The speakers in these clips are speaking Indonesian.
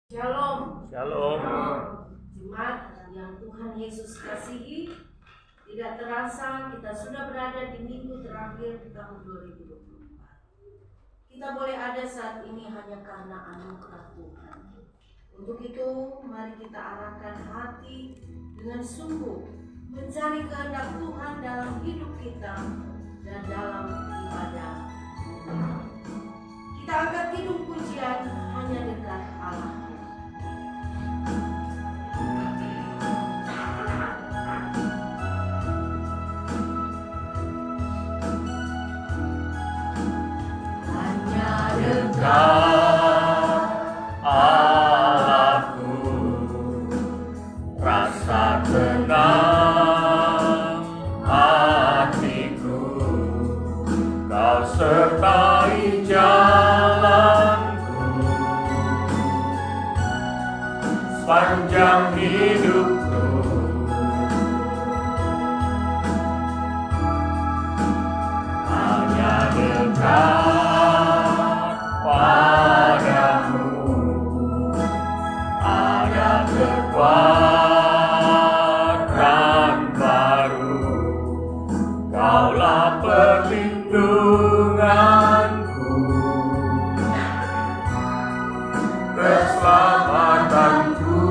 Shalom. Shalom. Jemaat yang Tuhan Yesus kasihi, tidak terasa kita sudah berada di minggu terakhir di tahun 2024. Kita boleh ada saat ini hanya karena anugerah Tuhan. Untuk itu, mari kita arahkan hati dengan sungguh mencari kehendak Tuhan dalam hidup kita dan dalam ibadah. Kita angkat hidung pujian hanya dekat Allah. Allahku, rasa tenang hatiku, Kau sertai jalanku sepanjang hidupku. Hanya dekat padamu ada kekuatan baru, Kaulah perlindunganku, keselamatanku.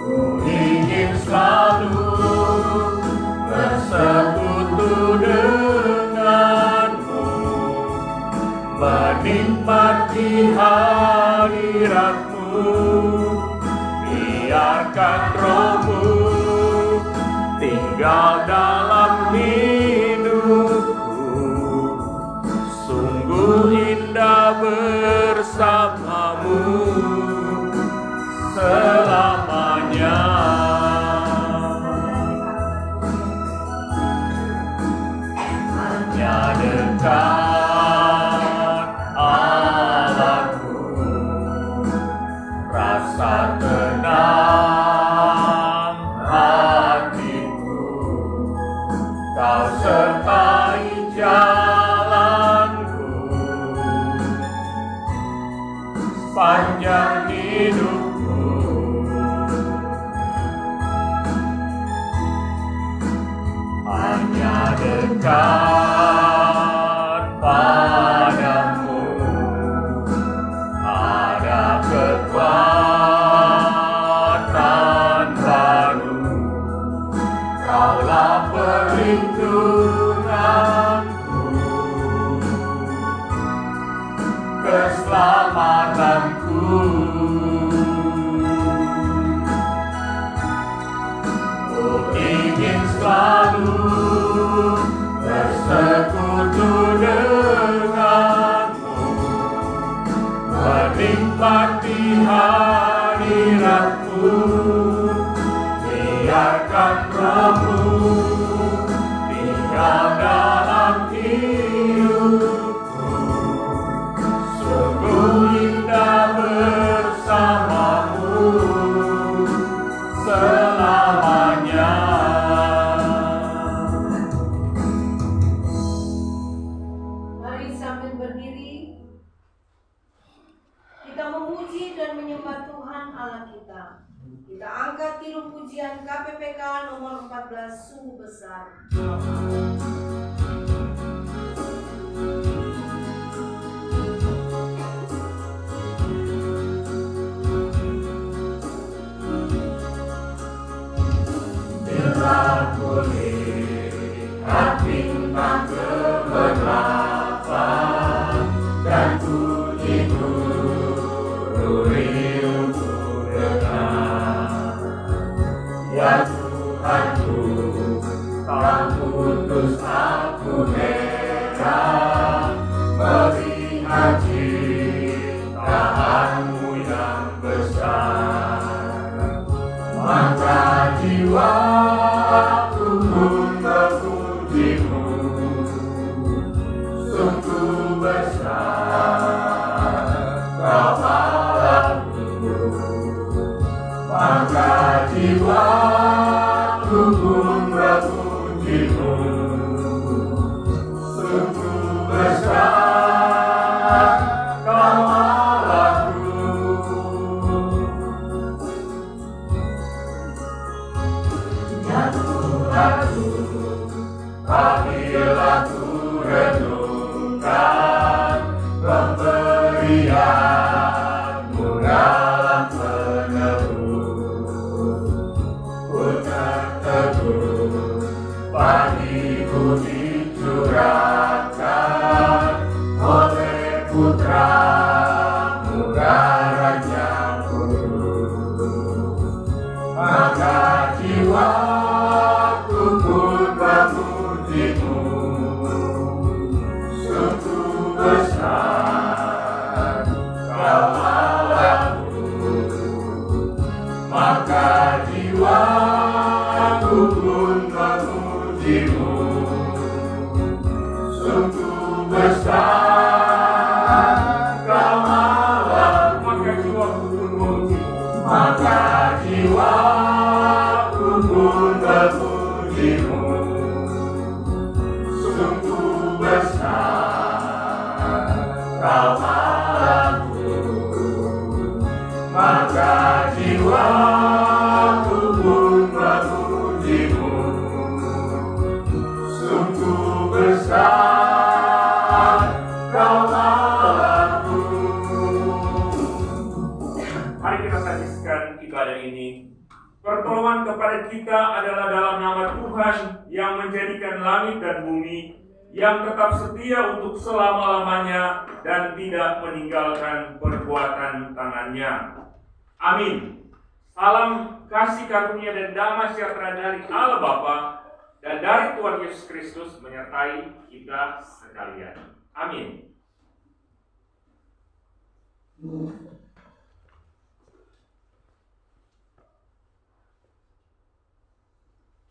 Ku ingin selalu bersekutu denganmu, menikmati hadiratmu. Biarkan Roh-Mu tinggal dalam hidupku, sungguh indah bersamamu selamanya. Hanya dekat Allahku, rasa tenang hatiku, Kau sertai jalanku sepanjang hidupku. Hanya dekat padamu ada kekuatan baru, Kaulah perlindunganku, keselamatanku. Ku ingin selalu bersekutu denganmu, menikmati hadiratmu. Biarkan Roh-Mu tinggal dalam hidupku, sungguh indah bersamamu selamanya. Mari sambil berdiri kita memuji dan menyembah Tuhan Allah kita. Kita angkat hidung pujian KPPK nomor 14, sungguh besar. Bila ku lihat bintang keberlapan dan bunyi duri untuk dekat, ya Tuhanku, Kau putus kepada kita adalah dalam nama Tuhan yang menjadikan langit dan bumi, yang tetap setia untuk selama-lamanya dan tidak meninggalkan perbuatan tangannya. Amin. Salam kasih karunia dan damai sejahtera dari Allah Bapa dan dari Tuhan Yesus Kristus menyertai kita sekalian. Amin.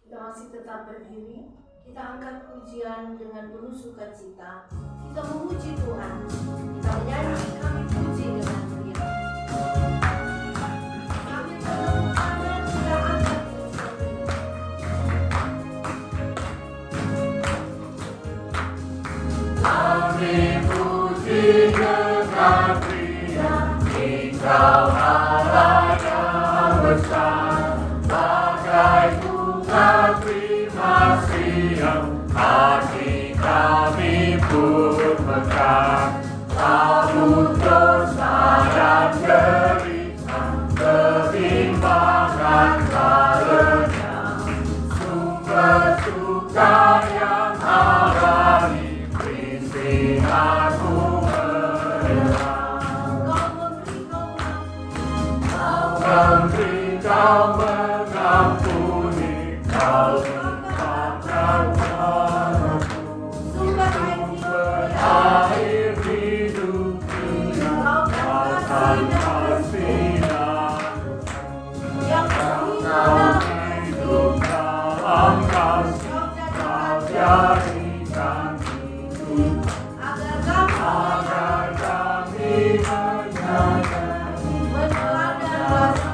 Kita masih tetap berdiri. Kita angkat pujian dengan penuh sukacita. Kita memuji Tuhan. Kita menyanyi, kami puji dengan riang. Kami bertepuk tangan, kita angkat pujian ini. Kami puji dengan riang, Engkau Allah yang besar, bagai bunga primasi yang hati kami pun mekar. Namun dosa dan derita, kebimbangan karunia, sumber suka yang abadi, aku memberi, kau mengampuni, kau mengangkat aku. Sumber air hidup dunia, kau kan kasihnya, kau hidup dalam kasih, kau jadikan hidup agar kami menyadari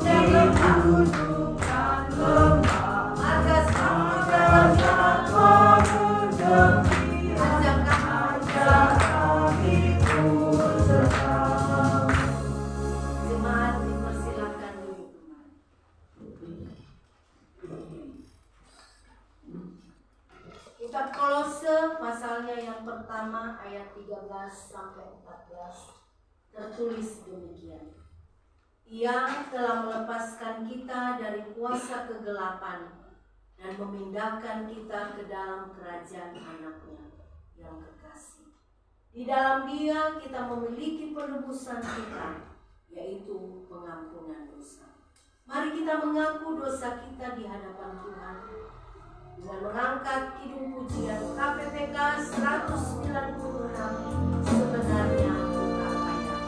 dan Kitab Kolose pasalnya yang pertama ayat 13 sampai 14 tertulis demikian. Ia telah melepaskan kita dari kuasa kegelapan dan memindahkan kita ke dalam kerajaan anaknya yang kekasih. Di dalam Dia kita memiliki penebusan kita, yaitu pengampunan dosa. Mari kita mengaku dosa kita di hadapan Tuhan dengan mengangkat kidung pujian KPPK 196 sebenarnya tak layak.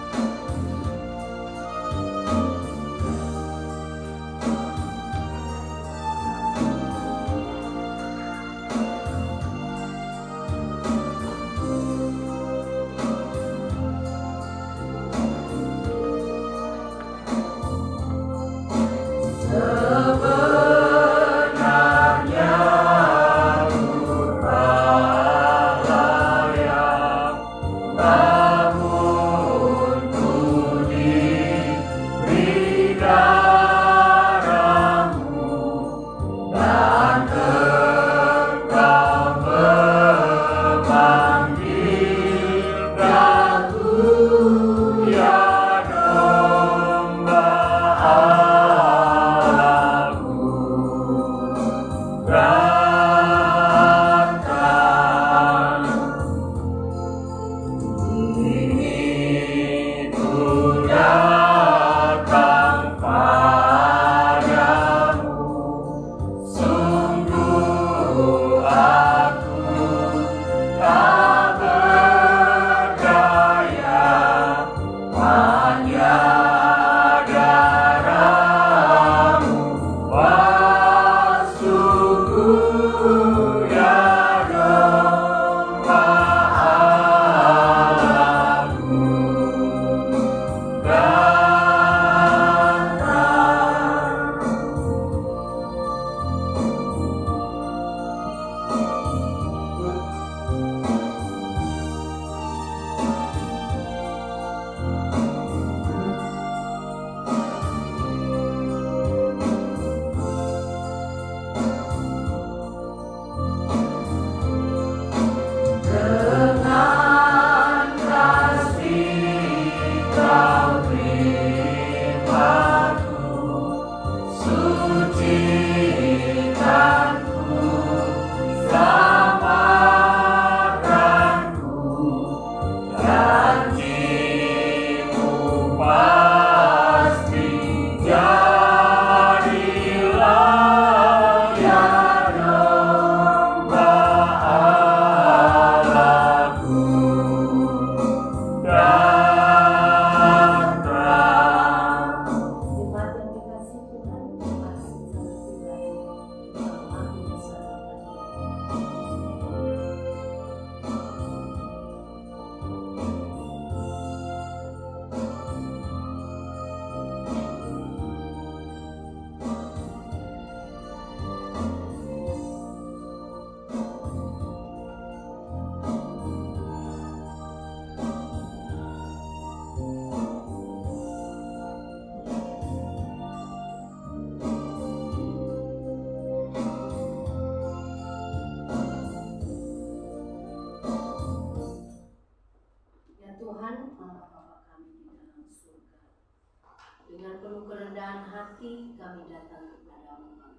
hati kami datang kepadamu.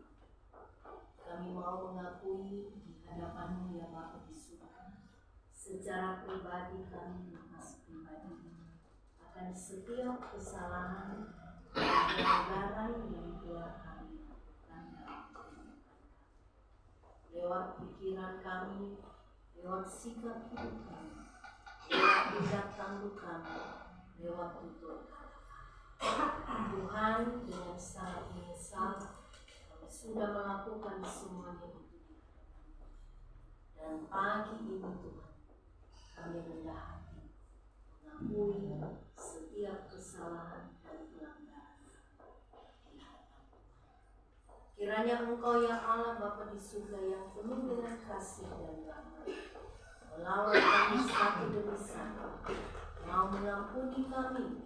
Kami mau mengakui di hadapan-Mu ya Bapa di surga, secara pribadi kami lepas pribadi akan setiap kesalahan dan pelanggaran yang telah kami lakukan dalam kehidupan. Lewat pikiran kami, lewat sikap hidup kami, lewat tindak tanduk kami, lewat tutur kata. Tuhan, dengan sangat menyesal kami sudah melakukan semuanya itu. Dan pagi ini Tuhan, kami rendah hati mengakui setiap kesalahan dan pelanggaran. Kiranya Engkau ya Allah Bapa di surga yang penuh dengan kasih dan rahmat, melawat kami satu demi satu, mau mengampuni kami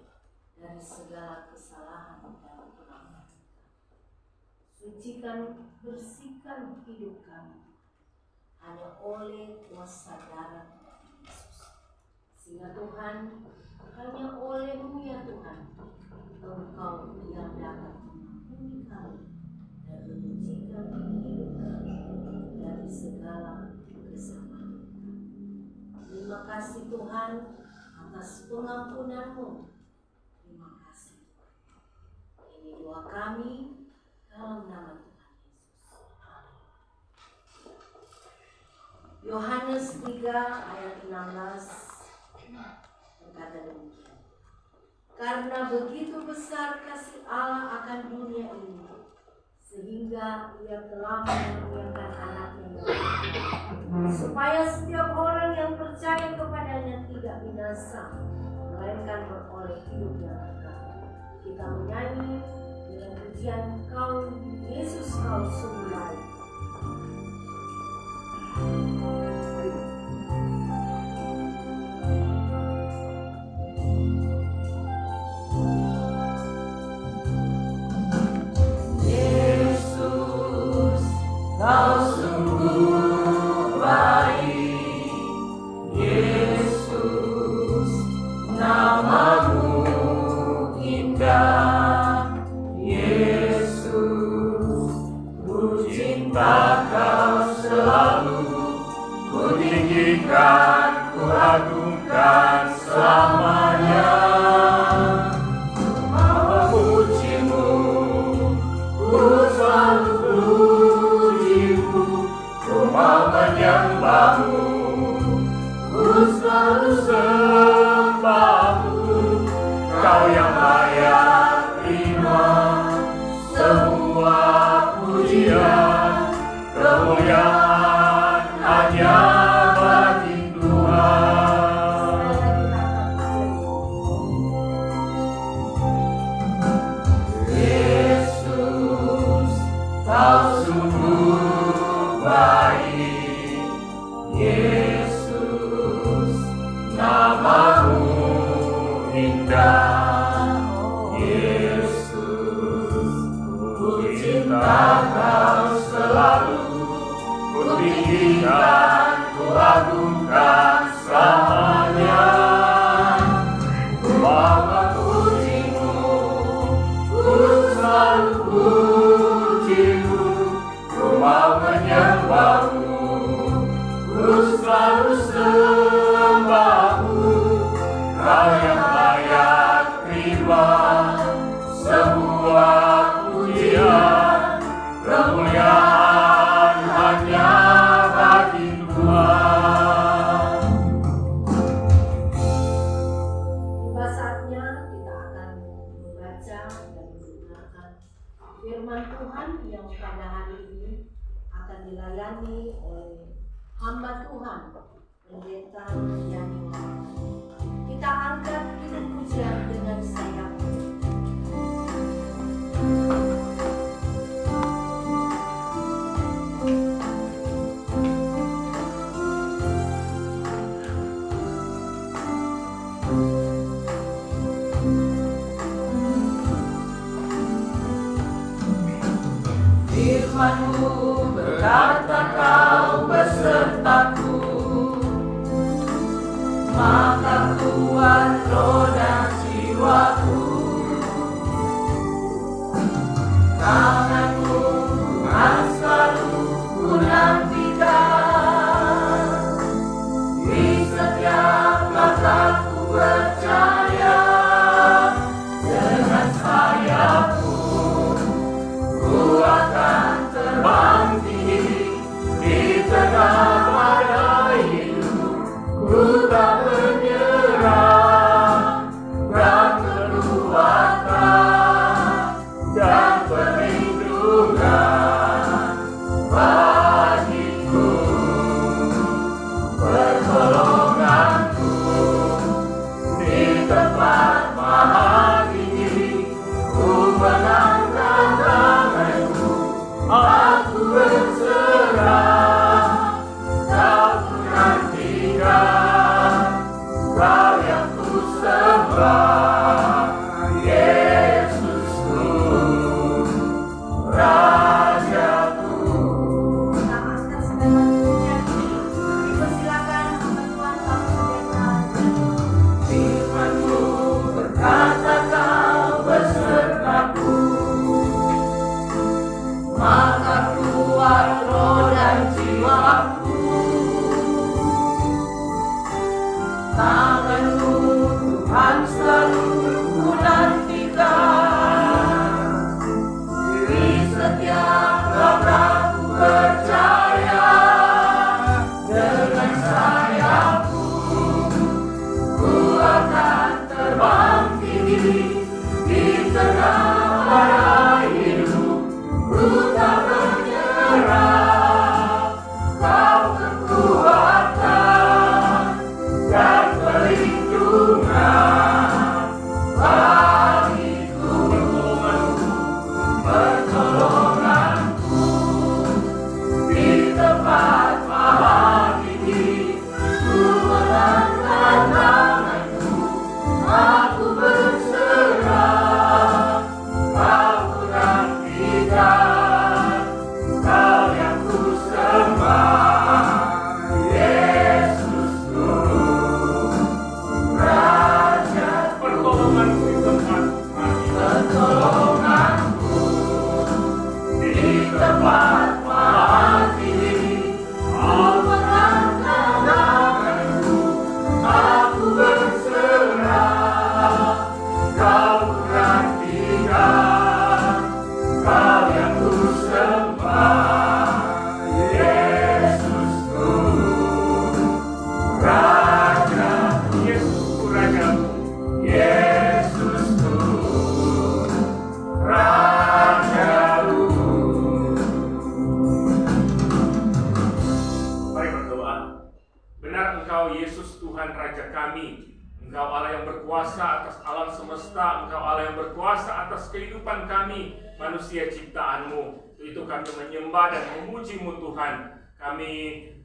dari segala kesalahan dan pelanggaran. Sucikan, bersihkan hidup kami hanya oleh kuasa darah Yesus. Sehingga Tuhan, hanya oleh-Mu ya Tuhan, Engkau yang dapat mengampuni kami dan menyucikan hidup kami dari segala kesalahan. Terima kasih Tuhan atas pengampunan-Mu. Terima kasih. Ini doa kami dalam nama Tuhan Yesus. Amin. Yohanes 3 ayat 16 berkata demikian. Karena begitu besar kasih Allah akan dunia ini, sehingga Ia telah mengaruniakan anaknya supaya setiap orang yang percaya kepadanya tidak binasa, melainkan beroleh hidup yang kekal. Kita menyanyi dengan pujian Kau Yesus, Kau sungguh baik. Yesus, Kau sungguh baik. Yesus, nama-Mu indah. Yesus, ku cinta Kau selalu, ku tinggikan, ku agungkan selamanya. Memuji-Mu, ku selalu puji-Mu, ku mau menyembah-Mu, ku selalu sembah-Mu. Kau yang layak terima semua pujian, kemuliaan hanya bagi Tuhan. Yesus, Kau sungguh baik. Yesus, nama-Mu indah. Yesus, ku cinta Kau selalu, ku tinggikan, ku agungkan selamanya. Ku mau memuji-Mu, ku selalu puji-Mu, ku mau menyembah-Mu, ku selalu sembah-Mu. Kau yang layak terima semua pujian, kemuliaan hanya bagi Tuhan. Tiba saatnya kita akan membaca dan mendengarkan firman Tuhan yang pada hari ini akan dilayani oleh hamba Tuhan, Pendeta Yani Wahab. Kita angkat hidup pujian dengan sayap. Firman-Mu berkata Kau besertaku, maka kuat roh dan jiwaku. tanganmu Tuhan selalu ku nantikan. Di setiap langkahku percaya, dengan sayapmu ku akan terbang tinggi. Di tengah badai hidup ku tak menyerah, dan kekuatan dan perlindungan bagiku, pertolonganku di tempat maha tinggi. Ku menangkan tanganmu, aku berserah, kau ku nantikan, kau yang ku sembah, Yesusku, Rajaku. Kita angkat segala pujian ini. Dipersilakan hamba Tuhan Bapak Pendeta. Firman-Mu berkata kau besertaku, maka kuat roh dan jiwaku. Tangan-Mu Tuhan selalu ku nantikan. Di setiap langkahku percaya, dengan sayapmu ku akan terbang tinggi. Di tengah badai hidup ku tak menyerah, kau kekuatan dan perlindungan bagiku, pertolonganku di tempat maha tinggi. Ku menangkan tanganmu, aku berserah, kau ku nantikan, kau yang ku sembah, Yesusku, Raja. Pertolonganku di tempat mati, Pertolonganku di tempat maha tinggi. Ku menangkan tanganmu, aku berserah, kau ku nantikan, kau yang ku sembah, Yesusku, Raja. Yesusku Rajaku. Yesusku, Rajaku. Mari berdoa. Benar Engkau Yesus Tuhan Raja kami. Engkau Allah yang berkuasa atas alam semesta. Engkau Allah yang berkuasa atas kehidupan kami, manusia ciptaan-Mu. Itu kami menyembah dan memuji-Mu Tuhan. Kami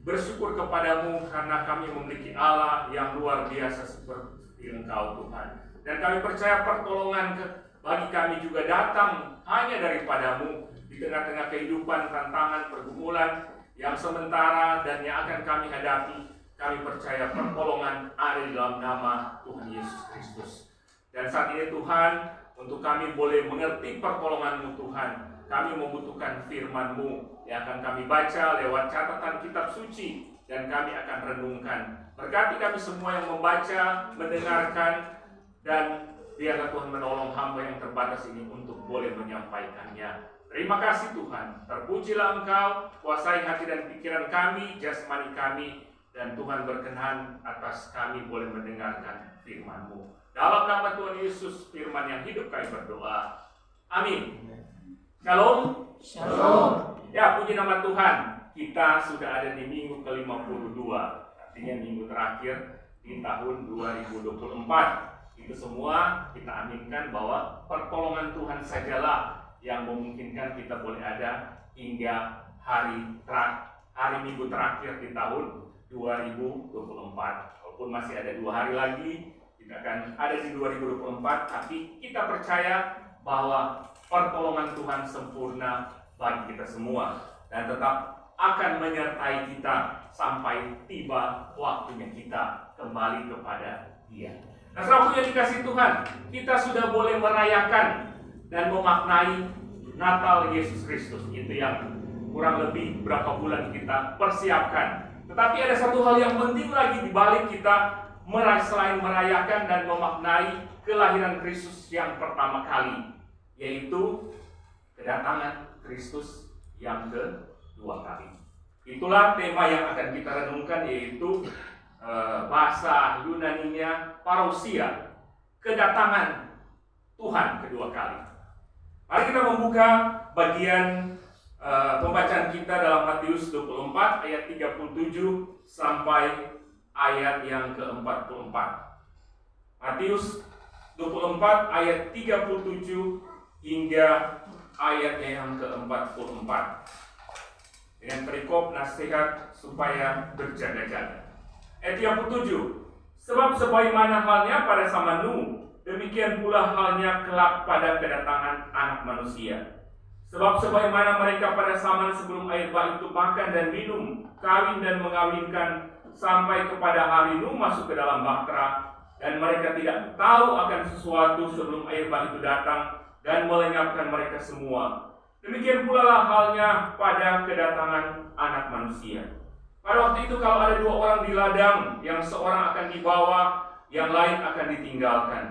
bersyukur kepadamu karena kami memiliki Allah yang luar biasa seperti Engkau Tuhan. Dan kami percaya pertolongan bagi kami juga datang hanya daripadamu di tengah-tengah kehidupan, tantangan, pergumulan yang sementara dan yang akan kami hadapi. Kami percaya pertolongan ada di dalam nama Tuhan Yesus Kristus. Dan saat ini Tuhan, untuk kami boleh mengerti pertolongan-Mu Tuhan, kami membutuhkan firman-Mu yang akan kami baca lewat catatan kitab suci dan kami akan renungkan. Berkati kami semua yang membaca, mendengarkan, dan biarlah Tuhan menolong hamba yang terbatas ini untuk boleh menyampaikannya. Terima kasih Tuhan, terpujilah Engkau, kuasai hati dan pikiran kami, jasmani kami, dan Tuhan berkenan atas kami boleh mendengarkan firman-Mu. Dalam nama Tuhan Yesus, firman yang hidup kami berdoa. Amin. Shalom. Shalom. Ya, puji nama Tuhan. Kita sudah ada di minggu ke-52. Artinya minggu terakhir di tahun 2024. Itu semua kita aminkan bahwa pertolongan Tuhan sajalah yang memungkinkan kita boleh ada hingga hari minggu terakhir di tahun 2024. Walaupun masih ada 2 hari lagi kita akan ada di 2024, tapi kita percaya bahwa pertolongan Tuhan sempurna bagi kita semua dan tetap akan menyertai kita sampai tiba waktunya kita kembali kepada Dia. Nah, saudaraku yang dikasihi Tuhan, kita sudah boleh merayakan dan memaknai Natal Yesus Kristus. Itu yang kurang lebih berapa bulan kita persiapkan. Tetapi ada satu hal yang penting lagi di balik kita selain merayakan dan memaknai kelahiran Kristus yang pertama kali, yaitu kedatangan Kristus yang kedua kali. Itulah tema yang akan kita renungkan, yaitu bahasa Yunaninya parousia, kedatangan Tuhan kedua kali. Mari kita membuka bagian pembacaan kita dalam Matius 24 ayat 37 sampai ayat yang ke-44. Matius 24 ayat 37 hingga ayatnya yang ke-44. Dengan perikop nasihat supaya berjaga-jaga. Ayat 37. Sebab sebagaimana halnya pada zaman Nuh, demikian pula halnya kelak pada kedatangan Anak Manusia. Sebab sebagaimana mereka pada zaman sebelum air bah itu makan dan minum, kawin dan mengawinkan, sampai kepada hari Nuh masuk ke dalam bahtera, dan mereka tidak tahu akan sesuatu sebelum air bah itu datang dan melenyapkan mereka semua. Demikian pula lah halnya pada kedatangan Anak Manusia. Pada waktu itu kalau ada dua orang di ladang, yang seorang akan dibawa, yang lain akan ditinggalkan.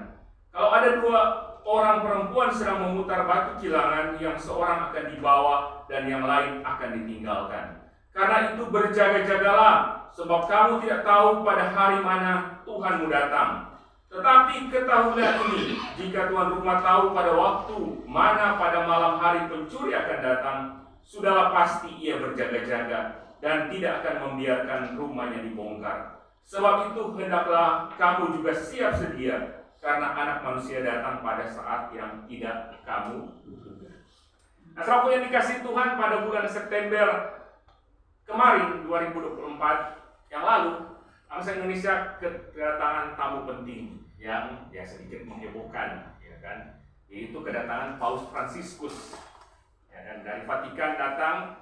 Kalau ada dua orang perempuan sedang memutar batu kilangan, yang seorang akan dibawa dan yang lain akan ditinggalkan. Karena itu berjaga-jagalah, sebab kamu tidak tahu pada hari mana Tuhanmu datang. Tetapi ketahuilah ini, jika tuan rumah tahu pada waktu mana pada malam hari pencuri akan datang, sudahlah pasti ia berjaga-jaga dan tidak akan membiarkan rumahnya dibongkar. Sebab itu hendaklah kamu juga siap sedia, karena Anak Manusia datang pada saat yang tidak kamu duga. Nah, saudaraku yang dikasihi Tuhan, pada bulan September kemarin 2024 yang lalu, bangsa Indonesia kedatangan tamu penting yang sedikit menghebohkan, ya kan? Yaitu kedatangan Paus Fransiskus. Ya, dan dari Vatikan datang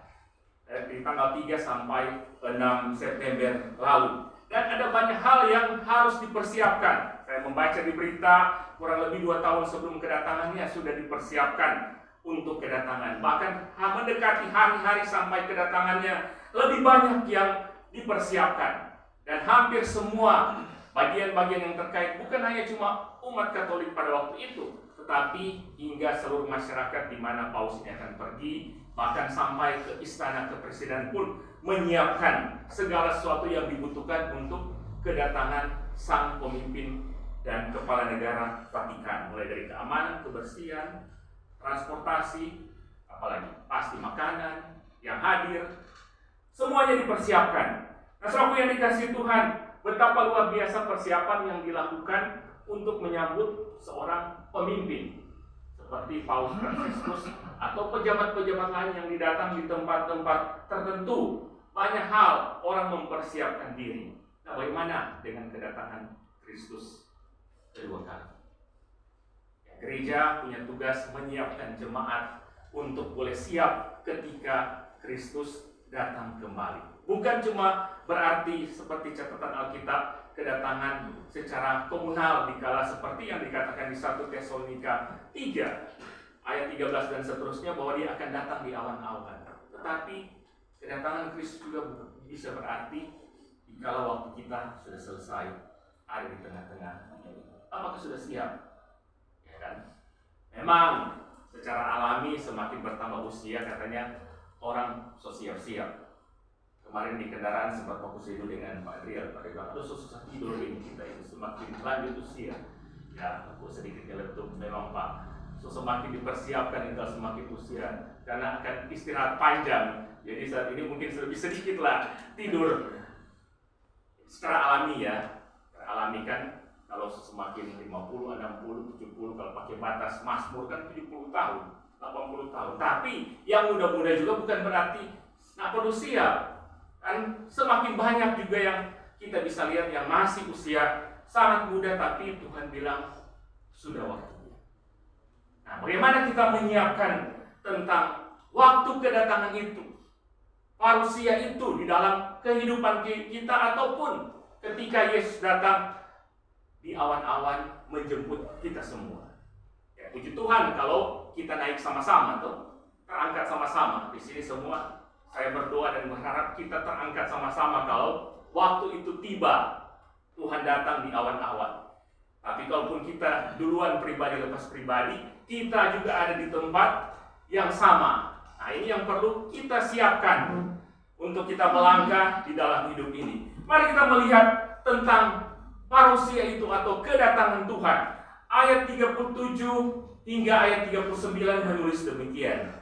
di tanggal 3 sampai 6 September lalu. Dan ada banyak hal yang harus dipersiapkan. Saya membaca di berita kurang lebih 2 tahun sebelum kedatangannya sudah dipersiapkan untuk kedatangan. Bahkan mendekati hari-hari sampai kedatangannya, lebih banyak yang dipersiapkan. Dan hampir semua bagian-bagian yang terkait, bukan hanya cuma umat Katolik pada waktu itu, tetapi hingga seluruh masyarakat di mana paus ini akan pergi, bahkan sampai ke istana kepresidenan pun menyiapkan segala sesuatu yang dibutuhkan untuk kedatangan sang pemimpin dan kepala negara Vatikan, mulai dari keamanan, kebersihan, transportasi, apalagi pasti makanan yang hadir, semuanya dipersiapkan. Nah, saudaraku yang dikasihi Tuhan, betapa luar biasa persiapan yang dilakukan untuk menyambut seorang pemimpin seperti Paus Fransiskus atau pejabat-pejabat lain yang didatang di tempat-tempat tertentu. Banyak hal orang mempersiapkan diri. Nah, bagaimana dengan kedatangan Kristus kedua kali? Ya, gereja punya tugas menyiapkan jemaat untuk boleh siap ketika Kristus datang kembali. Bukan cuma berarti seperti catatan Alkitab, kedatangan secara komunal dikala seperti yang dikatakan di 1 Tesalonika 3 ayat 13 dan seterusnya, bahwa dia akan datang di awan-awan. Tetapi kedatangan Kristus juga bisa berarti dikala waktu kita sudah selesai ada di tengah-tengah. Apakah sudah siap? Ya kan? Memang secara alami semakin bertambah usia katanya orang so siap-siap. Kemarin di kendaraan sempat fokus itu dengan Pak Adriel. Pak Adriel, aduh susah tidur ini kita ini semakin lanjut usia. Ya, aku sedikit nyeletuk. Memang Pak, semakin dipersiapkan itu semakin usia, karena akan istirahat panjang. Jadi saat ini mungkin lebih sedikit lah tidur. Secara alami ya, secara alami kan kalau semakin 50, 60, 70, kalau pakai batas Mazmur kan 70 tahun, 80 tahun. Tapi yang muda-muda juga bukan berarti perlu siap. Kan semakin banyak juga yang kita bisa lihat yang masih usia sangat muda, tapi Tuhan bilang sudah waktunya. Nah, bagaimana kita menyiapkan tentang waktu kedatangan itu, parousia itu di dalam kehidupan kita, ataupun ketika Yesus datang di awan-awan menjemput kita semua. Ya, puji Tuhan kalau kita naik sama-sama tuh. terangkat sama-sama. Di sini semua saya berdoa dan berharap kita terangkat sama-sama kalau waktu itu tiba, Tuhan datang di awan-awan. Tapi kalaupun kita duluan pribadi lepas pribadi, kita juga ada di tempat yang sama. Nah, ini yang perlu kita siapkan untuk kita melangkah di dalam hidup ini. Mari kita melihat tentang parousia itu atau kedatangan Tuhan. Ayat 37 hingga ayat 39 menulis demikian.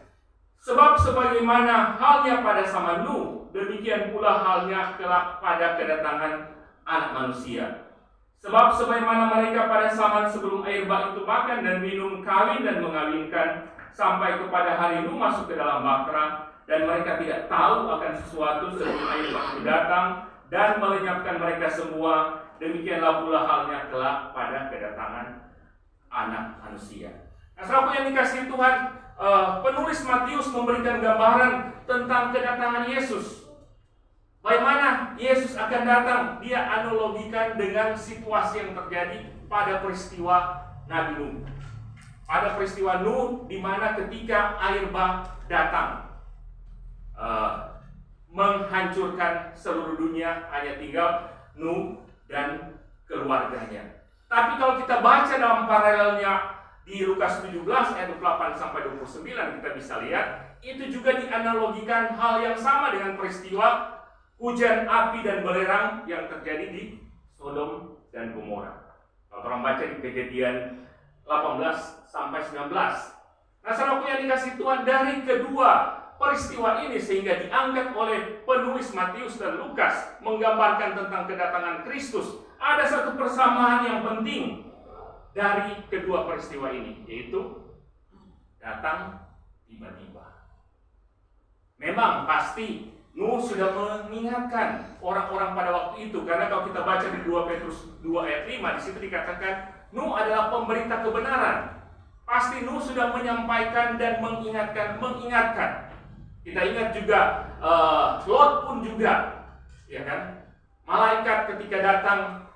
Sebab sebagaimana halnya pada zaman Nuh, demikian pula halnya kelak pada kedatangan Anak Manusia. Sebab sebagaimana mereka pada zaman sebelum air bah itu makan dan minum, kawin dan mengawinkan, sampai kepada hari Nuh masuk ke dalam bahtera, dan mereka tidak tahu akan sesuatu sebelum air bah itu datang dan melenyapkan mereka semua. Demikianlah pula halnya kelak pada kedatangan Anak Manusia. Nah, saudara yang dikasihi Tuhan, penulis Matius memberikan gambaran tentang kedatangan Yesus. Bagaimana Yesus akan datang? Dia analogikan dengan situasi yang terjadi pada peristiwa Nabi Nuh. Pada peristiwa Nuh, di mana ketika air bah datang, menghancurkan seluruh dunia, hanya tinggal Nuh dan keluarganya. Tapi kalau kita baca dalam paralelnya di Lukas 17 ayat 28 sampai 29, kita bisa lihat itu juga dianalogikan hal yang sama dengan peristiwa hujan api dan belerang yang terjadi di Sodom dan Gomora. Kalau orang baca di Kejadian 18 sampai 19. Nah, saudaraku yang dikasihi Tuhan, dari kedua peristiwa ini sehingga diangkat oleh penulis Matius dan Lukas menggambarkan tentang kedatangan Kristus, ada satu persamaan yang penting dari kedua peristiwa ini, yaitu datang tiba-tiba. Memang pasti Nuh sudah mengingatkan orang-orang pada waktu itu, karena kalau kita baca di 2 Petrus 2 ayat 5, di situ dikatakan Nuh adalah pemberita kebenaran. Pasti Nuh sudah menyampaikan dan mengingatkan. Kita ingat juga Lot pun juga, ya kan? Malaikat ketika datang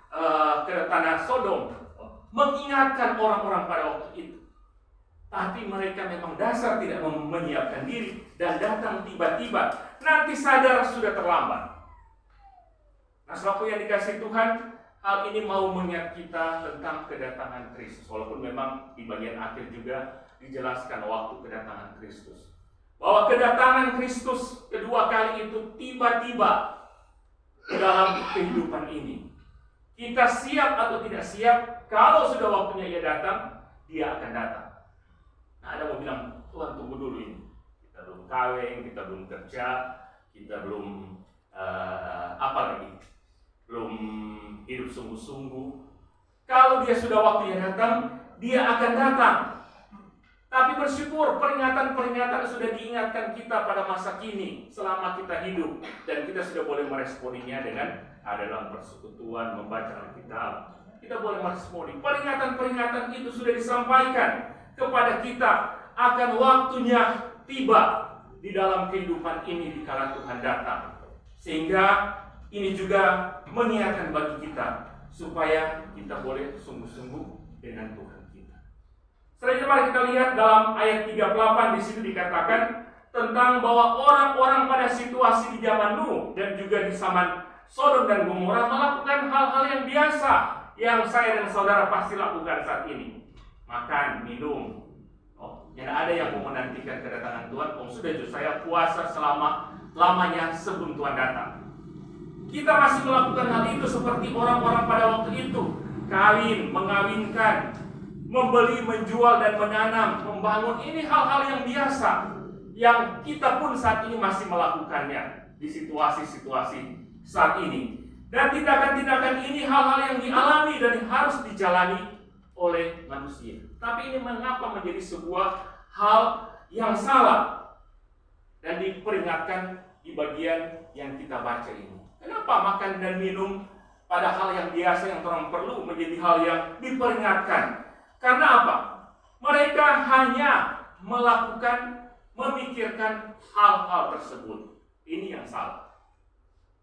ke tanah Sodom mengingatkan orang-orang pada waktu itu. Tapi mereka memang dasar tidak menyiapkan diri dan datang tiba-tiba. Nanti sadar sudah terlambat. Nah, saudaraku yang dikasihi Tuhan, hal ini mau mengingat kita tentang kedatangan Kristus. Walaupun memang di bagian akhir juga dijelaskan waktu kedatangan Kristus. Bahwa kedatangan Kristus kedua kali itu tiba-tiba dalam kehidupan ini. Kita siap atau tidak siap, kalau sudah waktunya ia datang, dia akan datang. Nah, ada mau bilang, Tuhan tunggu dulu ini. Kita belum kawin, kita belum kerja, kita belum apa lagi, belum hidup sungguh-sungguh. Kalau dia sudah waktunya datang, dia akan datang. Tapi bersyukur peringatan-peringatan sudah diingatkan kita pada masa kini selama kita hidup, dan kita sudah boleh meresponinya dengan dalam persekutuan, membaca Alkitab. Kita boleh meresponi. Peringatan-peringatan itu sudah disampaikan kepada kita akan waktunya tiba di dalam kehidupan ini dikala Tuhan datang. Sehingga ini juga mengingatkan bagi kita supaya kita boleh sungguh-sungguh dengan Tuhan kita. Selanjutnya mari kita lihat dalam ayat 38, di situ dikatakan tentang bahwa orang-orang pada situasi di zaman Nuh dan juga di zaman Sodom dan Gomora melakukan hal-hal yang biasa yang saya dan saudara pasti lakukan saat ini. Makan, minum. Tidak ada yang mau menantikan kedatangan Tuhan. Sudah saya puasa selama-lamanya sebelum Tuhan datang. Kita masih melakukan hal itu seperti orang-orang pada waktu itu. Kawin, mengawinkan, membeli, menjual dan menanam, membangun. Ini hal-hal yang biasa yang kita pun saat ini masih melakukannya di situasi-situasi saat ini. Dan tindakan-tindakan ini hal-hal yang dialami dan harus dijalani oleh manusia. Tapi ini mengapa menjadi sebuah hal yang salah dan diperingatkan di bagian yang kita baca ini. Kenapa makan dan minum pada hal yang biasa yang orang perlu menjadi hal yang diperingatkan? Karena apa? Mereka hanya melakukan, memikirkan hal-hal tersebut. Ini yang salah.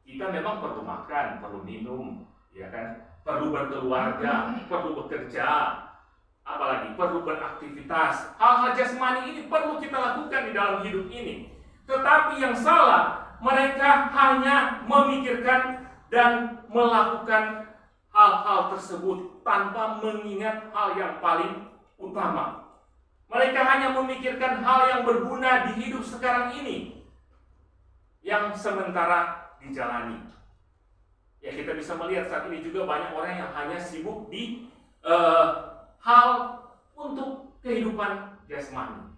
Kita memang perlu makan, perlu minum, ya kan? Perlu berkeluarga, perlu bekerja. apalagi perlu beraktivitas. Hal-hal jasmani ini perlu kita lakukan di dalam hidup ini. Tetapi yang salah, mereka hanya memikirkan dan melakukan hal-hal tersebut tanpa mengingat hal yang paling utama. Mereka hanya memikirkan hal yang berguna di hidup sekarang ini, yang sementara dijalani. Ya, kita bisa melihat saat ini juga banyak orang yang hanya sibuk di hal untuk kehidupan jasmani.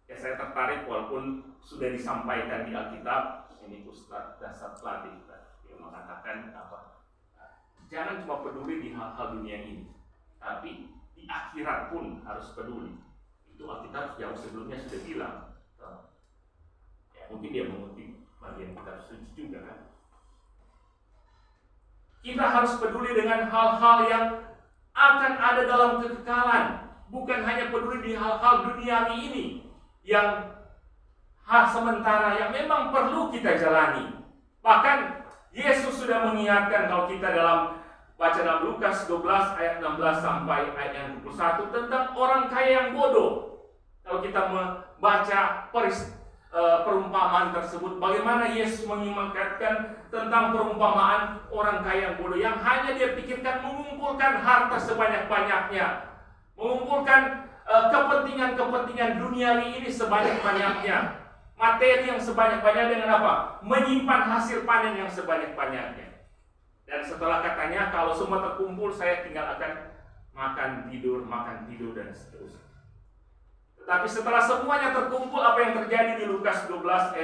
Ya, saya tertarik walaupun sudah disampaikan di Alkitab, ini Ustaz Dasar Pelatih yang mengatakan apa? Jangan cuma peduli di hal-hal dunia ini, tapi di akhirat pun harus peduli. Itu Alkitab jauh sebelumnya sudah bilang. Ya, mungkin dia mengutip bagian kitab suci juga kan. Kita harus peduli dengan hal-hal yang akan ada dalam kekekalan, bukan hanya peduli di hal-hal duniawi ini yang hal sementara yang memang perlu kita jalani. Bahkan Yesus sudah mengingatkan, kalau kita dalam baca dalam Lukas 12 ayat 16 sampai ayat yang 21 tentang orang kaya yang bodoh. Kalau kita membaca perumpamaan tersebut, bagaimana Yesus mengingatkan tentang perumpamaan orang kaya yang bodoh yang hanya dia pikirkan mengumpulkan harta sebanyak-banyaknya, mengumpulkan kepentingan-kepentingan duniawi ini sebanyak-banyaknya, materi yang sebanyak-banyaknya dengan apa? Menyimpan hasil panen yang sebanyak-banyaknya. Dan setelah katanya kalau semua terkumpul saya tinggal akan makan tidur dan seterusnya. Tetapi setelah semuanya terkumpul, apa yang terjadi di Lukas 12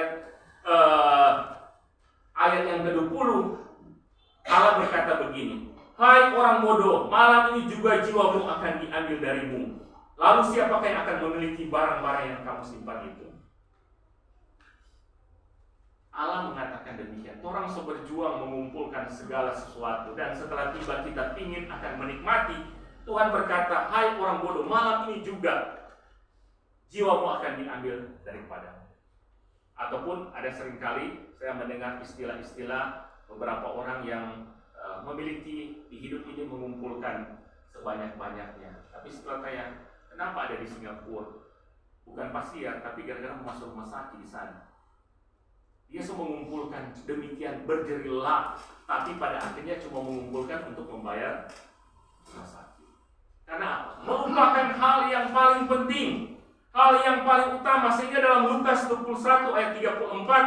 ayat yang ke-20, Allah berkata begini, "Hai orang bodoh, malam ini juga jiwamu akan diambil darimu. Lalu siapakah yang akan memiliki barang-barang yang kamu simpan itu?" Allah mengatakan demikian. Orang seberjuang mengumpulkan segala sesuatu, dan setelah tiba kita ingin akan menikmati, Tuhan berkata, "Hai orang bodoh, malam ini juga jiwamu akan diambil daripadamu." Ataupun ada seringkali saya mendengar istilah-istilah beberapa orang yang memiliki di hidup ini mengumpulkan sebanyak-banyaknya. Tapi setelah tanya, kenapa ada di Singapura? Bukan pasien, tapi gara-gara masuk rumah sakit di sana. Dia semua mengumpulkan demikian berjerilah, tapi pada akhirnya cuma mengumpulkan untuk membayar rumah sakit. Karena apa? Melupakan hal yang paling penting, hal yang paling utama. Sehingga dalam Lukas 21 ayat 34,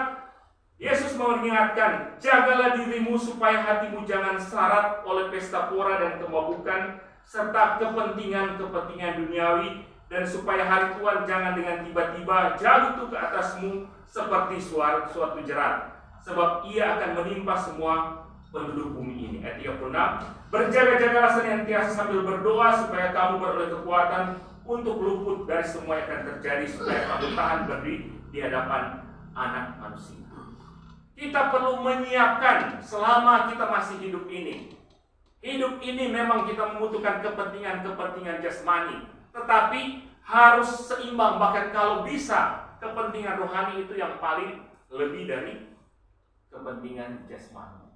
Yesus mengingatkan, "Jagalah dirimu supaya hatimu jangan syarat oleh pesta pora dan kemabukan, serta kepentingan-kepentingan duniawi, dan supaya hari Tuhan jangan dengan tiba-tiba jatuh ke atasmu seperti suatu jerat, sebab ia akan menimpa semua penduduk bumi ini." Ayat 36, "Berjaga-jagalah senantiasa sambil berdoa supaya kamu beroleh kekuatan untuk luput dari semua yang akan terjadi, supaya kamu tahan berdiri di hadapan Anak Manusia." Kita perlu menyiapkan selama kita masih hidup ini. Hidup ini memang kita membutuhkan kepentingan-kepentingan jasmani, tetapi harus seimbang. Bahkan kalau bisa, kepentingan rohani itu yang paling lebih dari kepentingan jasmani.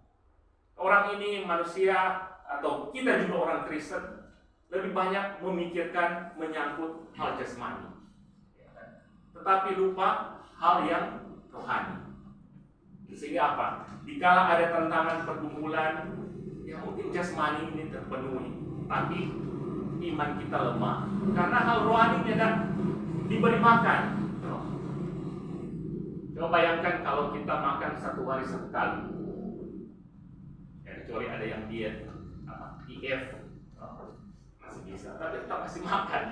Orang ini manusia, atau kita juga orang Kristen, lebih banyak memikirkan menyangkut hal jasmani, tetapi lupa hal yang rohani. Sehingga apa? Dikala ada tantangan pergumulan, ya mungkin jasmani ini terpenuhi, tapi iman kita lemah karena hal rohani tidak diberi makan. Coba bayangkan kalau kita makan satu hari satu kali, ya, kecuali ada yang diet IF, masih bisa, tapi kita masih makan.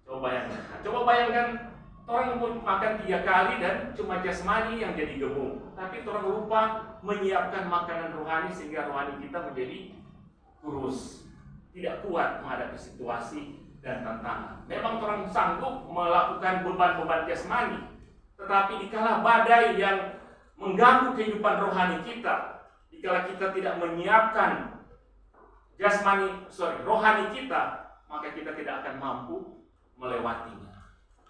Coba bayangkan orang pun makan 3 kali dan cuma jasmani yang jadi gemuk, tapi orang lupa menyiapkan makanan rohani sehingga rohani kita menjadi kurus, tidak kuat menghadapi situasi dan tantangan. Memang orang sanggup melakukan beban-beban jasmani, tetapi dikala badai yang mengganggu kehidupan rohani kita, dikala kita tidak menyiapkan rohani kita, maka kita tidak akan mampu melewatinya.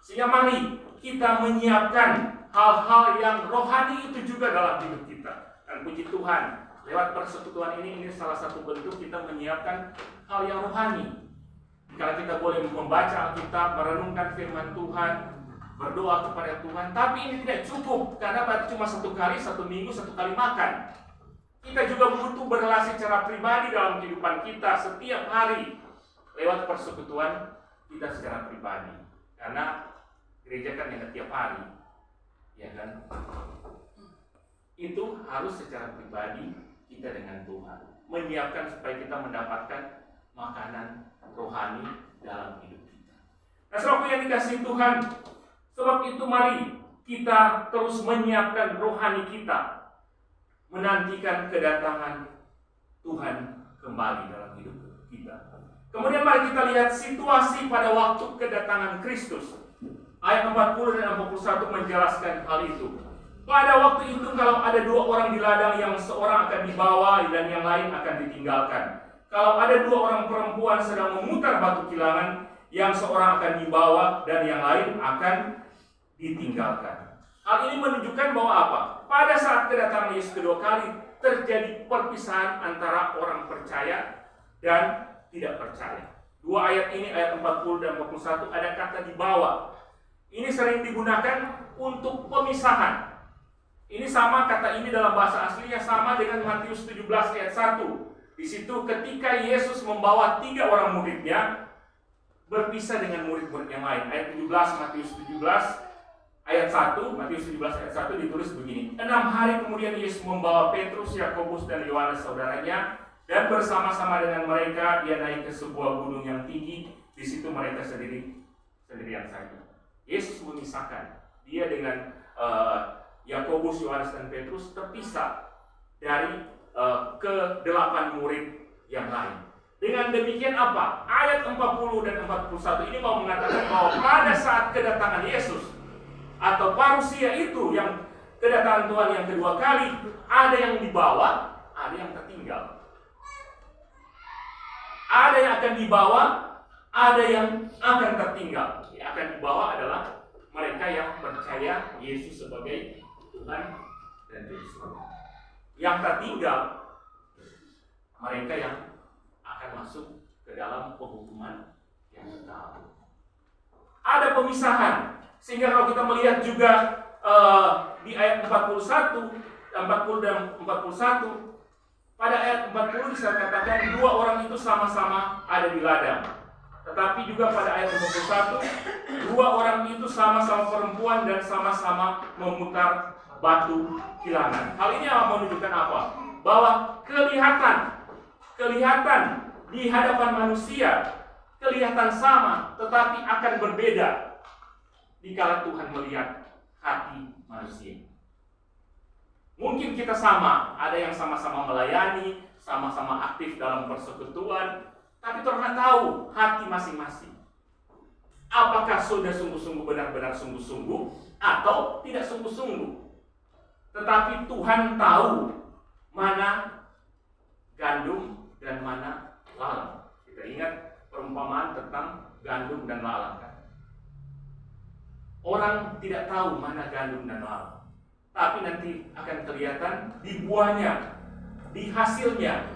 Sehingga mari kita menyiapkan hal-hal yang rohani itu juga dalam hidup kita. Dan puji Tuhan, Lewat persekutuan ini salah satu bentuk kita menyiapkan hal yang rohani. Kalau kita boleh membaca Alkitab, merenungkan firman Tuhan, berdoa kepada Tuhan, tapi ini tidak cukup karena baru cuma satu kali, satu minggu, satu kali makan. Kita juga butuh berrelasi secara pribadi dalam kehidupan kita setiap hari lewat persekutuan kita secara pribadi. Karena gereja kan yang tiap hari, ya kan? Itu harus secara pribadi kita dengan Tuhan, menyiapkan supaya kita mendapatkan makanan rohani dalam hidup kita. Nah, saudaraku yang dikasihi Tuhan, sebab itu mari kita terus menyiapkan rohani kita, menantikan kedatangan Tuhan kembali dalam hidup kita. Kemudian mari kita lihat situasi pada waktu kedatangan Kristus. Ayat 40 dan 41 menjelaskan hal itu. Pada waktu itu kalau ada dua orang di ladang, yang seorang akan dibawa dan yang lain akan ditinggalkan. Kalau ada dua orang perempuan sedang memutar batu kilangan, yang seorang akan dibawa dan yang lain akan ditinggalkan. Hal ini menunjukkan bahwa apa? Pada saat kedatangan Yesus kedua kali terjadi perpisahan antara orang percaya dan tidak percaya. Dua ayat ini, ayat 40 dan 41, ada kata dibawa. Ini sering digunakan untuk pemisahan. Ini sama, kata ini dalam bahasa aslinya sama dengan Matius 17 ayat 1. Di situ ketika Yesus membawa 3 orang muridnya berpisah dengan murid-murid yang lain. Ayat 17 Matius 17 ayat 1, Matius 17 ayat 1 ditulis begini. 6 hari kemudian Yesus membawa Petrus, Yakobus dan Yohanes saudaranya, dan bersama-sama dengan mereka dia naik ke sebuah gunung yang tinggi. Di situ mereka sendirian saja. Yesus memisahkan dia dengan Yakobus, Yohanes dan Petrus terpisah dari ke-8 murid yang lain. Dengan demikian apa? Ayat 40 dan 41 ini mau mengatakan bahwa pada saat kedatangan Yesus atau parusia itu, yang kedatangan Tuhan yang kedua kali, ada yang dibawa, ada yang tertinggal. Ada yang akan dibawa, ada yang akan tertinggal. Yang akan dibawa adalah mereka yang percaya Yesus sebagai Tuhan dan Juru Selamat. Yang tertinggal, mereka yang akan masuk ke dalam penghukuman yang kekal. Ada pemisahan, sehingga kalau kita melihat juga di ayat 40 dan 41, pada ayat 40 bisa katakan 2 orang itu sama-sama ada di ladang. Tetapi juga pada ayat 41, 2 orang itu sama-sama perempuan dan sama-sama memutar batu kilangan. Hal ini menunjukkan apa? Bahwa kelihatan di hadapan manusia kelihatan sama, tetapi akan berbeda dikala Tuhan melihat hati manusia. Mungkin kita sama, ada yang sama-sama melayani, sama-sama aktif dalam persekutuan, tapi Tuhan tahu hati masing-masing. Apakah sudah sungguh-sungguh, benar-benar sungguh-sungguh, atau tidak sungguh-sungguh. Tetapi Tuhan tahu mana gandum dan mana lalang. Kita ingat perumpamaan tentang gandum dan lalang kan? Orang tidak tahu mana gandum dan lalang, tapi nanti akan kelihatan di buahnya, di hasilnya.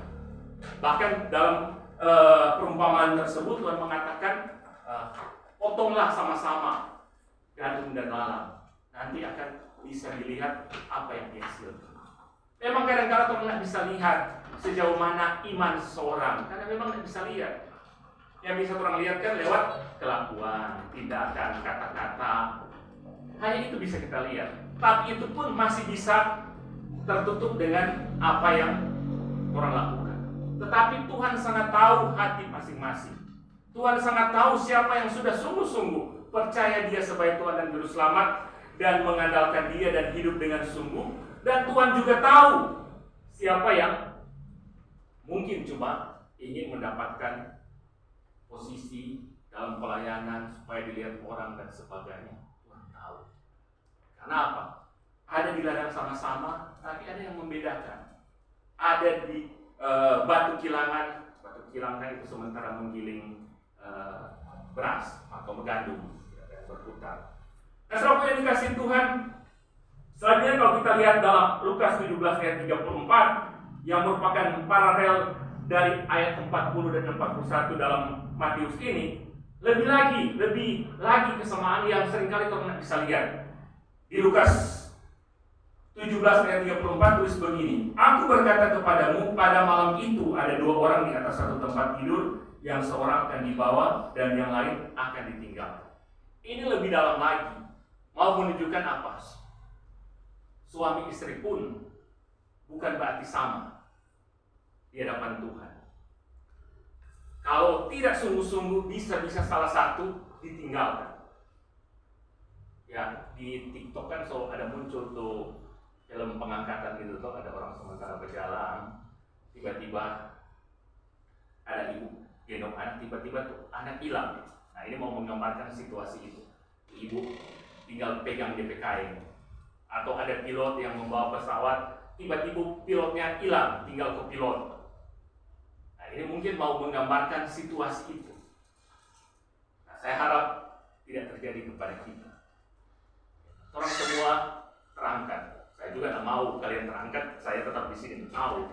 Bahkan dalam perumpamaan tersebut Tuhan mengatakan, potonglah sama-sama gandum dan lalang. Nanti akan bisa dilihat apa yang dihasilkan. Memang kadang-kadang Tuhan tidak bisa lihat sejauh mana iman seseorang, karena memang tidak bisa lihat. Yang bisa orang lihat kan lewat kelakuan, tindakan, kata-kata. Hanya itu bisa kita lihat. Tapi itu pun masih bisa tertutup dengan apa yang orang lakukan. Tetapi Tuhan sangat tahu hati masing-masing. Tuhan sangat tahu siapa yang sudah sungguh-sungguh percaya Dia sebagai Tuhan dan Juru Selamat dan mengandalkan Dia dan hidup dengan sungguh. Dan Tuhan juga tahu siapa yang mungkin cuma ingin mendapatkan posisi dalam pelayanan supaya dilihat orang dan sebagainya. Tuhan tahu. Karena apa? Ada di ladang sama-sama, tapi ada yang membedakan. Ada di batu kilangan itu sementara menggiling beras atau gandum berputar. Nah, saudara yang dikasihi Tuhan, selanjutnya kalau kita lihat dalam Lukas 17 ayat 34, yang merupakan paralel dari ayat 40 dan 41 dalam Matius ini, lebih lagi kesamaan yang seringkali teman bisa lihat. Di Lukas 17 ayat 34 tulis begini, "Aku berkata kepadamu, pada malam itu ada 2 orang di atas satu tempat tidur, yang seorang akan dibawa dan yang lain akan ditinggal." Ini lebih dalam lagi, mau menunjukkan apa? Suami istri pun bukan berarti sama di hadapan Tuhan. Kalau tidak sungguh-sungguh, bisa salah satu ditinggalkan. Ya, di TikTok kan selalu ada muncul tuh film pengangkatan gitu tuh, ada orang sementara berjalan, tiba-tiba ada ibu gendong anak, tiba-tiba tuh anak hilang. Nah, ini mau menggambarkan situasi itu. Ibu tinggal pegang DPKM. Atau ada pilot yang membawa pesawat, tiba-tiba pilotnya hilang, tinggal ke pilot. Nah, ini mungkin mau menggambarkan situasi itu. Nah, saya harap tidak terjadi kepada kita. Orang semua terangkat. Saya juga tidak mau kalian terangkat, saya tetap di sini. Mau.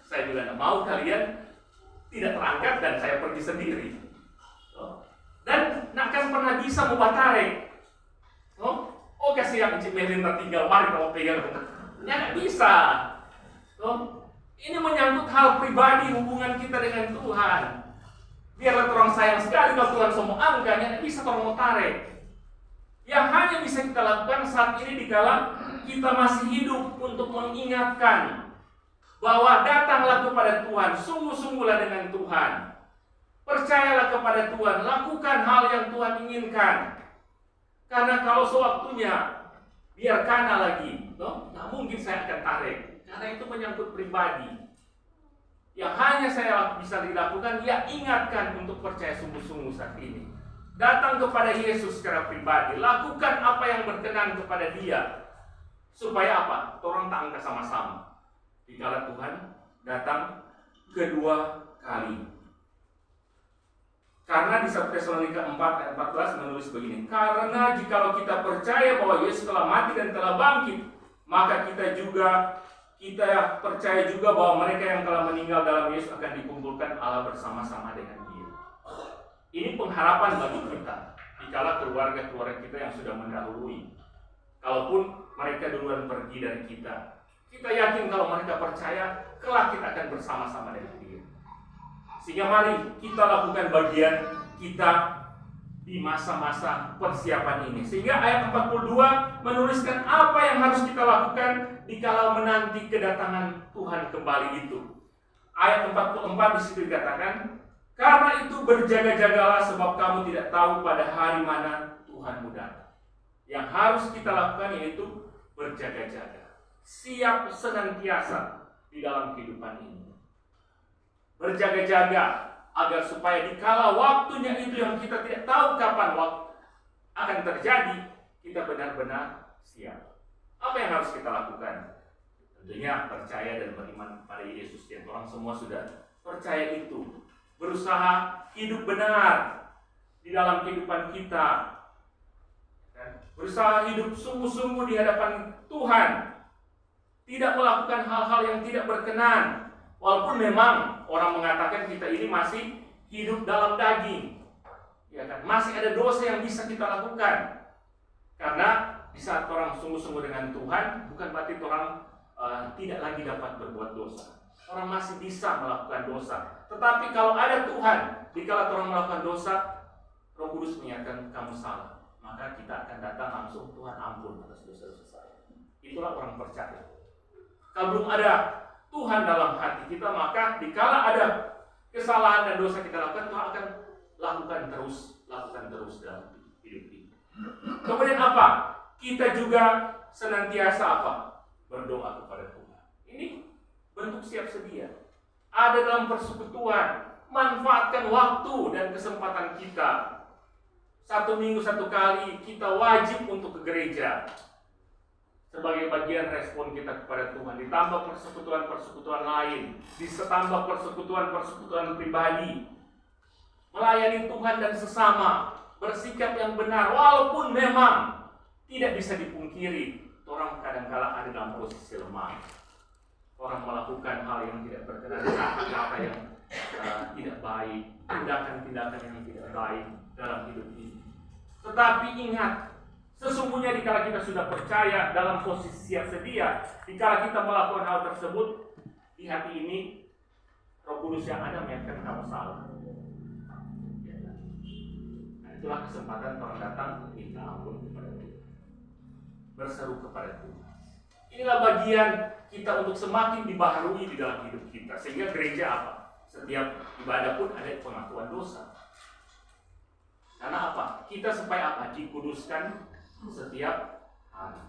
Saya juga tidak mau kalian tidak terangkat dan saya pergi sendiri. Dan nak akan pernah bisa mubah tarik. Kasih yang Cik Melin tertinggal, mari kamu pegang. Ya nggak bisa. Ini menyangkut hal pribadi hubungan kita dengan Tuhan. Biarlah orang sayang sekali kalau Tuhan semua angkanya, bisa orang mau tarik. Yang hanya bisa kita lakukan saat ini dikala kita masih hidup untuk mengingatkan bahwa datanglah kepada Tuhan, sungguh-sungguhlah dengan Tuhan. Percayalah kepada Tuhan, lakukan hal yang Tuhan inginkan. Karena kalau sewaktunya biarkan lagi, nggak mungkin saya akan tarik. Karena itu menyangkut pribadi. Yang hanya saya bisa dilakukan, ya ingatkan untuk percaya sungguh-sungguh saat ini. Datang kepada Yesus secara pribadi, lakukan apa yang berkenan kepada Dia. Supaya apa? Orang tak angkat sama-sama. Dikala Tuhan datang kedua kali. Karena di 1 Tesalonika 4 ayat 14 menulis begini, "Karena jikalau kita percaya bahwa Yesus telah mati dan telah bangkit, maka kita percaya juga bahwa mereka yang telah meninggal dalam Yesus akan dikumpulkan Allah bersama-sama dengan Dia." Ini pengharapan bagi kita dikala keluarga-keluarga kita yang sudah mendahului. Kalaupun mereka duluan pergi dari kita, kita yakin kalau mereka percaya, kelak kita akan bersama-sama dengan Dia. Sehingga mari kita lakukan bagian kita di masa-masa persiapan ini. Sehingga ayat 42 menuliskan apa yang harus kita lakukan dikala menanti kedatangan Tuhan kembali itu. Ayat 44 di situ dikatakan, "Karena itu berjaga-jagalah sebab kamu tidak tahu pada hari mana Tuhanmu datang." Yang harus kita lakukan yaitu berjaga-jaga, siap senantiasa di dalam kehidupan ini. Berjaga-jaga agar supaya dikala waktunya itu yang kita tidak tahu kapan waktu akan terjadi, kita benar-benar siap. Apa yang harus kita lakukan? Tentunya percaya dan beriman pada Yesus. Yang orang semua sudah percaya itu. Berusaha hidup benar di dalam kehidupan kita. Berusaha hidup sungguh-sungguh di hadapan Tuhan. Tidak melakukan hal-hal yang tidak berkenan. Walaupun memang orang mengatakan kita ini masih hidup dalam daging, ya kan? Masih ada dosa yang bisa kita lakukan. Karena di saat orang sungguh-sungguh dengan Tuhan, bukan berarti orang tidak lagi dapat berbuat dosa. Orang masih bisa melakukan dosa. Tetapi kalau ada Tuhan, dikala orang melakukan dosa, Roh Kudus menyatakan kamu salah, maka kita akan datang langsung, Tuhan ampun atas dosa-dosa saya. Itulah orang percaya. Kalau belum ada Tuhan dalam hati kita, maka dikala ada kesalahan dan dosa kita lakukan, Tuhan akan lakukan terus dalam hidup ini. Kemudian apa? Kita juga senantiasa apa? Berdoa kepada Tuhan. Ini bentuk siap sedia. Ada dalam persekutuan, manfaatkan waktu dan kesempatan kita. 1 minggu 1 kali kita wajib untuk ke gereja. Sebagai bagian respon kita kepada Tuhan, ditambah persekutuan-persekutuan lain, ditambah persekutuan-persekutuan pribadi, melayani Tuhan dan sesama, bersikap yang benar, walaupun memang tidak bisa dipungkiri, orang kadang-kala ada dalam posisi lemah. orang melakukan hal yang tidak berkenan, kata-kata yang tidak baik, tindakan-tindakan yang tidak baik dalam hidup ini. Tetapi ingat, sesungguhnya dikala kita sudah percaya dalam posisi siap sedia, dikala kita melakukan hal tersebut, di hati ini Roh Kudus yang ada mengingatkan kamu salah. Nah, itulah kesempatan orang datang minta ampun kepada Tuhan, berseru kepada Tuhan. Inilah bagian kita untuk semakin dibaharui di dalam hidup kita. Sehingga gereja apa? Setiap ibadah pun ada pengakuan dosa. Karena apa? Kita supaya apa? Dikuduskan setiap hari.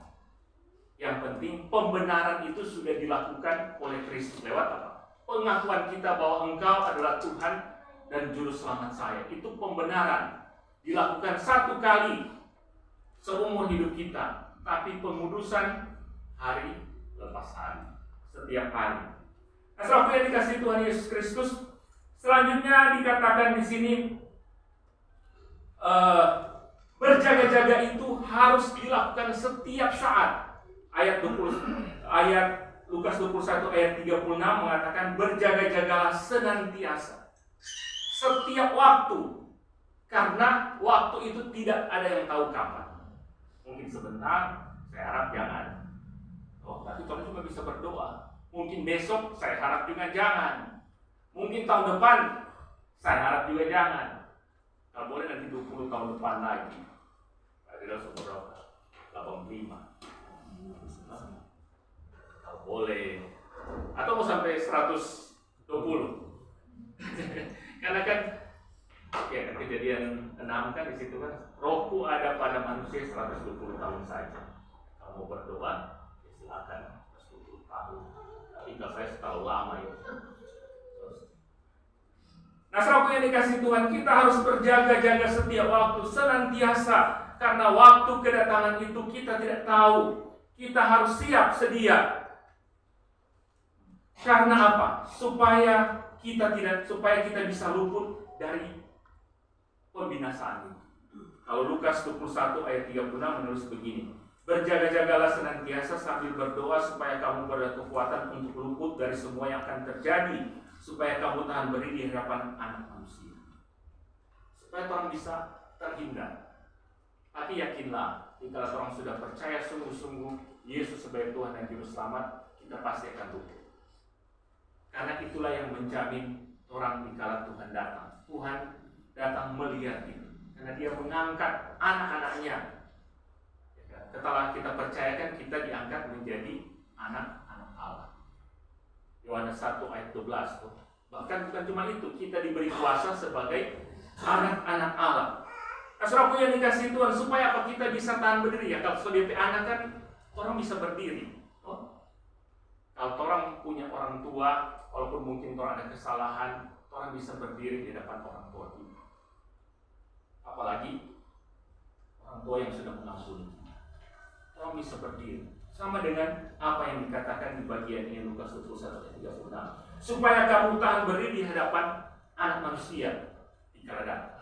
Yang penting pembenaran itu sudah dilakukan oleh Kristus lewat apa? Pengakuan kita bahwa Engkau adalah Tuhan dan Juru Selamat saya. Itu pembenaran. Dilakukan satu kali seumur hidup kita. Tapi pengudusan hari lepas hari, setiap hari. Nah, saudara yang dikasihi Tuhan Yesus Kristus, selanjutnya dikatakan di sini berjaga-jaga itu harus dilakukan setiap saat. Ayat Lukas 21 ayat 36 mengatakan berjaga-jagalah senantiasa, setiap waktu, karena waktu itu tidak ada yang tahu kapan. Mungkin sebentar, saya harap jangan. Oh, tapi kalau cuma bisa berdoa. Mungkin besok, saya harap juga jangan. Mungkin tahun depan, saya harap juga jangan. Kalau boleh nanti 20 tahun depan lagi. Tidak seberapa. 85. Kalau boleh. Atau mau sampai 120. Karena kan, ya kan Kejadian 6 kan di situ kan, rohku ada pada manusia 120 tahun saja. Kalau mau berdoa, silakan 10 tahun. Tapi kalau saya terlalu lama itu. Nah, saudara yang dikasih Tuhan, kita harus berjaga-jaga setiap waktu, senantiasa, karena waktu kedatangan itu kita tidak tahu. Kita harus siap sedia. Karena apa? Supaya kita bisa luput dari pembinasaan itu. Kalau Lukas 21 ayat 36 menulis begini. Berjaga-jagalah senantiasa sambil berdoa supaya kamu berkekuatan untuk luput dari semua yang akan terjadi, supaya kamu tahan berdiri di hadapan Anak Manusia. Supaya orang bisa terhindar. Tapi yakinlah, jika orang sudah percaya sungguh-sungguh Yesus sebagai Tuhan dan Juru Selamat, kita pasti akan luput. Karena itulah yang menjamin orang dikala Tuhan datang. Tuhan datang melihat itu, karena Dia mengangkat anak-anaknya. Setelah kita percayakan, kita diangkat menjadi anak-anak Allah. Yohanes 1 ayat 12 tuh. Bahkan bukan cuma itu, kita diberi kuasa sebagai anak-anak Allah. Nah, saudaraku yang dikasih Tuhan, supaya apa kita bisa tahan berdiri ya? Kalau sebagai anak kan orang bisa berdiri. Kalau orang punya orang tua, walaupun mungkin orang ada kesalahan, orang bisa berdiri di depan orang tua itu. Apalagi orang tua yang sudah mengampuni. Orang bisa berdiri. Sama dengan apa yang dikatakan di bagian ini Lukas 21 ayat 36. Supaya kamu tahan berdiri di hadapan Anak Manusia di kala datang.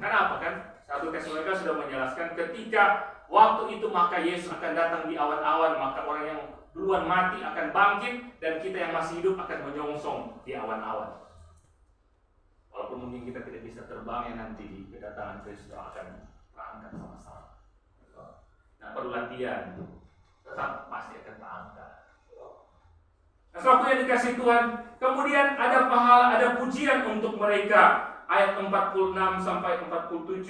Karena apa kan? 1 Tesalonika sudah menjelaskan ketika waktu itu maka Yesus akan datang di awan-awan, maka orang yang duluan mati akan bangkit dan kita yang masih hidup akan menyongsong di awan-awan. Walaupun mungkin kita tidak bisa terbang ya nanti di kedatangan Kristus akan terangkat sama-sama. Nah, perlu latihan, tetap pasti akan terangkat. Nah, suatu yang dikasih Tuhan, kemudian ada pahala, ada pujian untuk mereka. Ayat 46 sampai 47.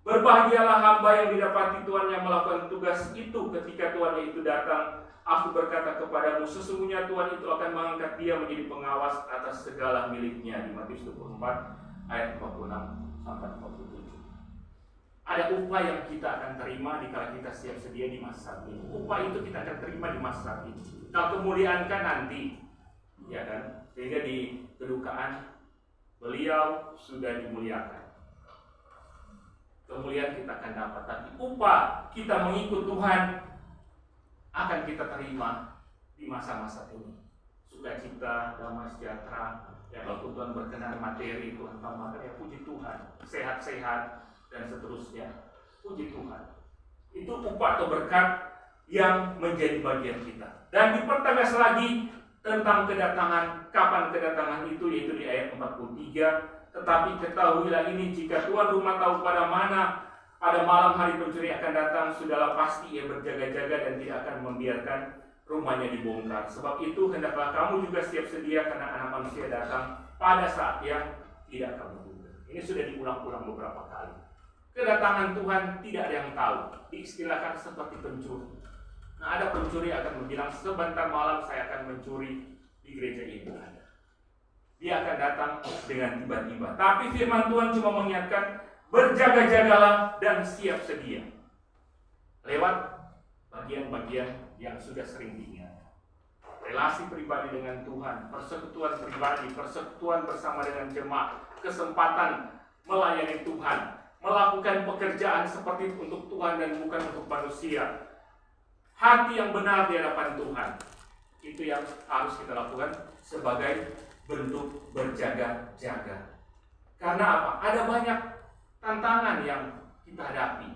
Berbahagialah hamba yang didapati Tuhan yang melakukan tugas itu ketika Tuhan itu datang. Aku berkata kepadamu, sesungguhnya Tuhan itu akan mengangkat dia menjadi pengawas atas segala miliknya. Di Matius 24 ayat 46 sampai 47. Ada upah yang kita akan terima dikala kita siap sedia di masa saat ini. Upah itu kita akan terima di masa saat ini. Kalau kemuliaan kan nanti, ya kan? Sehingga di kedukaan beliau sudah dimuliakan. Kemuliaan kita akan dapat, tapi upah kita mengikut Tuhan akan kita terima di masa-masa ini. Sukacita, damai sejahtera. Ya, kalau Tuhan berkenan materi Tuhan tambahkan, ya puji Tuhan. Sehat-sehat dan seterusnya. Puji Tuhan. Itu upah atau berkat yang menjadi bagian kita. Dan dipertegas lagi tentang kedatangan, kapan kedatangan itu, yaitu di ayat 43. Tetapi ketahuilah ini, jika tuan rumah tahu pada malam hari pencuri akan datang, sudahlah pasti ia berjaga-jaga dan tidak akan membiarkan rumahnya dibongkar. Sebab itu hendaklah kamu juga siap sedia, karena Anak Manusia datang pada saat yang tidak kamu duga. Ini sudah diulang-ulang beberapa kali. Kedatangan Tuhan tidak ada yang tahu, diistilahkan seperti pencuri. Nah, ada pencuri akan bilang, sebentar malam saya akan mencuri di gereja ini. Dia akan datang dengan tiba-tiba. Tapi firman Tuhan cuma mengingatkan, berjaga-jagalah dan siap sedia. Lewat bagian-bagian yang sudah sering diingat. Relasi pribadi dengan Tuhan, persekutuan pribadi, persekutuan bersama dengan jemaat, kesempatan melayani Tuhan, melakukan pekerjaan seperti untuk Tuhan dan bukan untuk manusia. Hati yang benar di hadapan Tuhan, itu yang harus kita lakukan sebagai bentuk berjaga-jaga. Karena apa? Ada banyak tantangan yang kita hadapi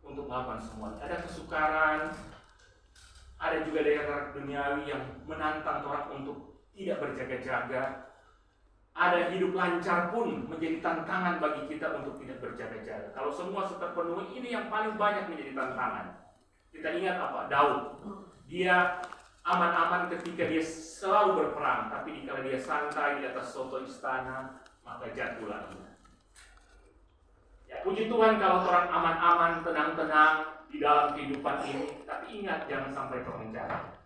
untuk melakukan semuanya. Ada kesukaran, ada juga daerah duniawi yang menantang orang untuk tidak berjaga-jaga. Ada hidup lancar pun menjadi tantangan bagi kita untuk tidak berjaga-jaga. Kalau semua terpenuhi, ini yang paling banyak menjadi tantangan. Kita ingat apa? Daud. Dia aman-aman ketika dia selalu berperang, tapi kalau dia santai di atas soto istana, maka jatuh lagi. Ya, puji Tuhan kalau orang aman-aman, tenang-tenang di dalam kehidupan ini, tapi ingat jangan sampai terpenjara.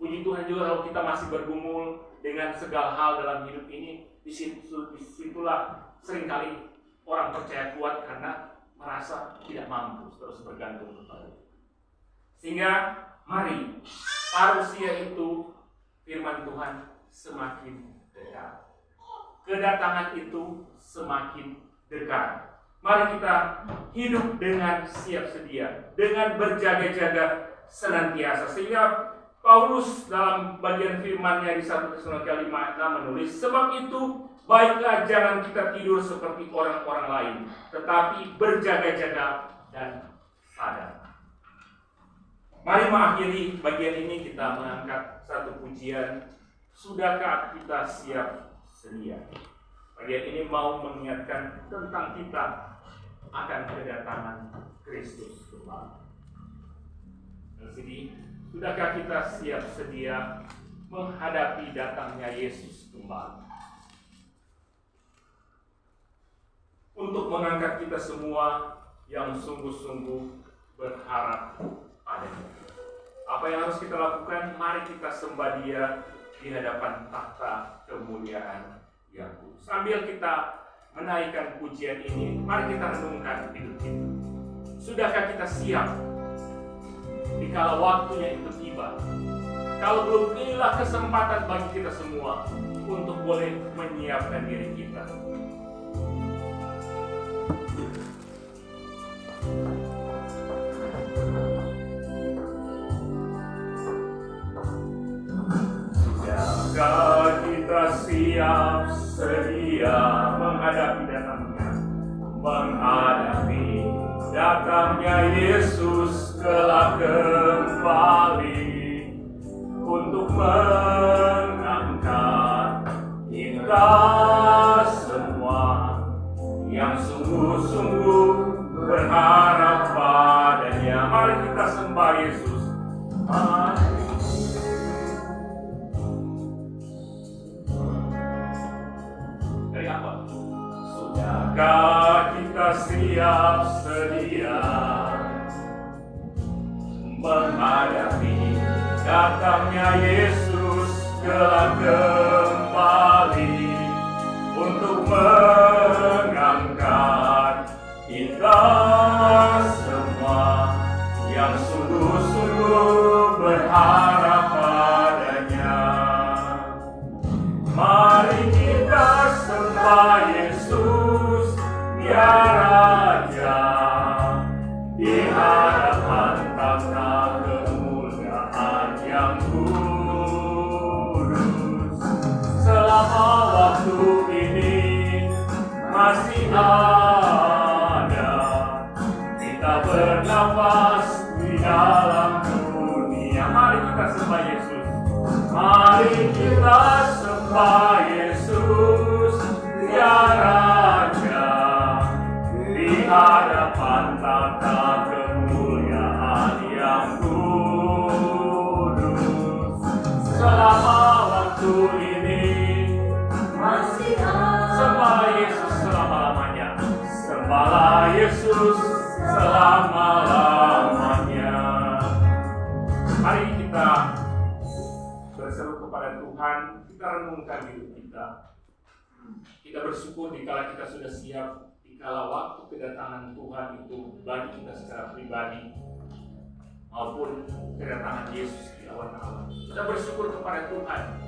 Puji Tuhan juga kalau kita masih bergumul dengan segala hal dalam hidup ini, disitulah seringkali orang percaya kuat karena merasa tidak mampu, terus bergantung kepada Dia. Sehingga mari parusia itu, firman Tuhan semakin dekat. Kedatangan itu semakin dekat. Mari kita hidup dengan siap sedia, dengan berjaga-jaga senantiasa. Sehingga Paulus dalam bagian firman-Nya di 1 Tesalonika 5:6 menulis, sebab itu baiklah jangan kita tidur seperti orang-orang lain, tetapi berjaga-jaga dan sadar. Mari mengakhiri bagian ini kita mengangkat satu pujian, sudahkah kita siap sedia? Bagian ini mau mengingatkan tentang kita akan kedatangan Kristus kembali. Jadi, sudahkah kita siap sedia menghadapi datangnya Yesus kembali? Untuk mengangkat kita semua yang sungguh-sungguh berharap padanya. Apa yang harus kita lakukan? Mari kita sembah Dia di hadapan takhta kemuliaan yang kudus. Sambil kita menaikkan pujian ini, mari kita renungkan hidup kita. Sudahkah kita siap dikala waktunya itu tiba? Kalau belum, inilah kesempatan bagi kita semua untuk boleh menyiapkan diri kita. Sudahkah kita siap sedia menghadapi datangnya Yesus kelak kembali untuk mengangkat kita semua yang sungguh-sungguh berharap padanya. Mari kita sembah Yesus. Dari apa? Sudahkah kita siap sedia menghadapi datangnya Yesus kelak kembali untuk mengangkat kita semua yang sungguh-sungguh berharap padanya. Mari kita sembah Yesus, Dia Raja, di hadapan takhta kemuliaan yang kudus. Selama waktu ini masih ada, kita bernafas di dalam sembah Yesus. Mari kita sembah Yesus, Dia Raja, di hadapan tata kemuliaan yang kudus. Selama waktu ini Masih ada. sembah Yesus selama-lamanya. Sembahlah Yesus selama-lamanya. Mari kita berseru kepada Tuhan, kita renungkan hidup kita. Kita bersyukur dikala kita sudah siap, dikala waktu kedatangan Tuhan itu bagi kita secara pribadi maupun kedatangan Yesus di awan-awan. Kita bersyukur kepada Tuhan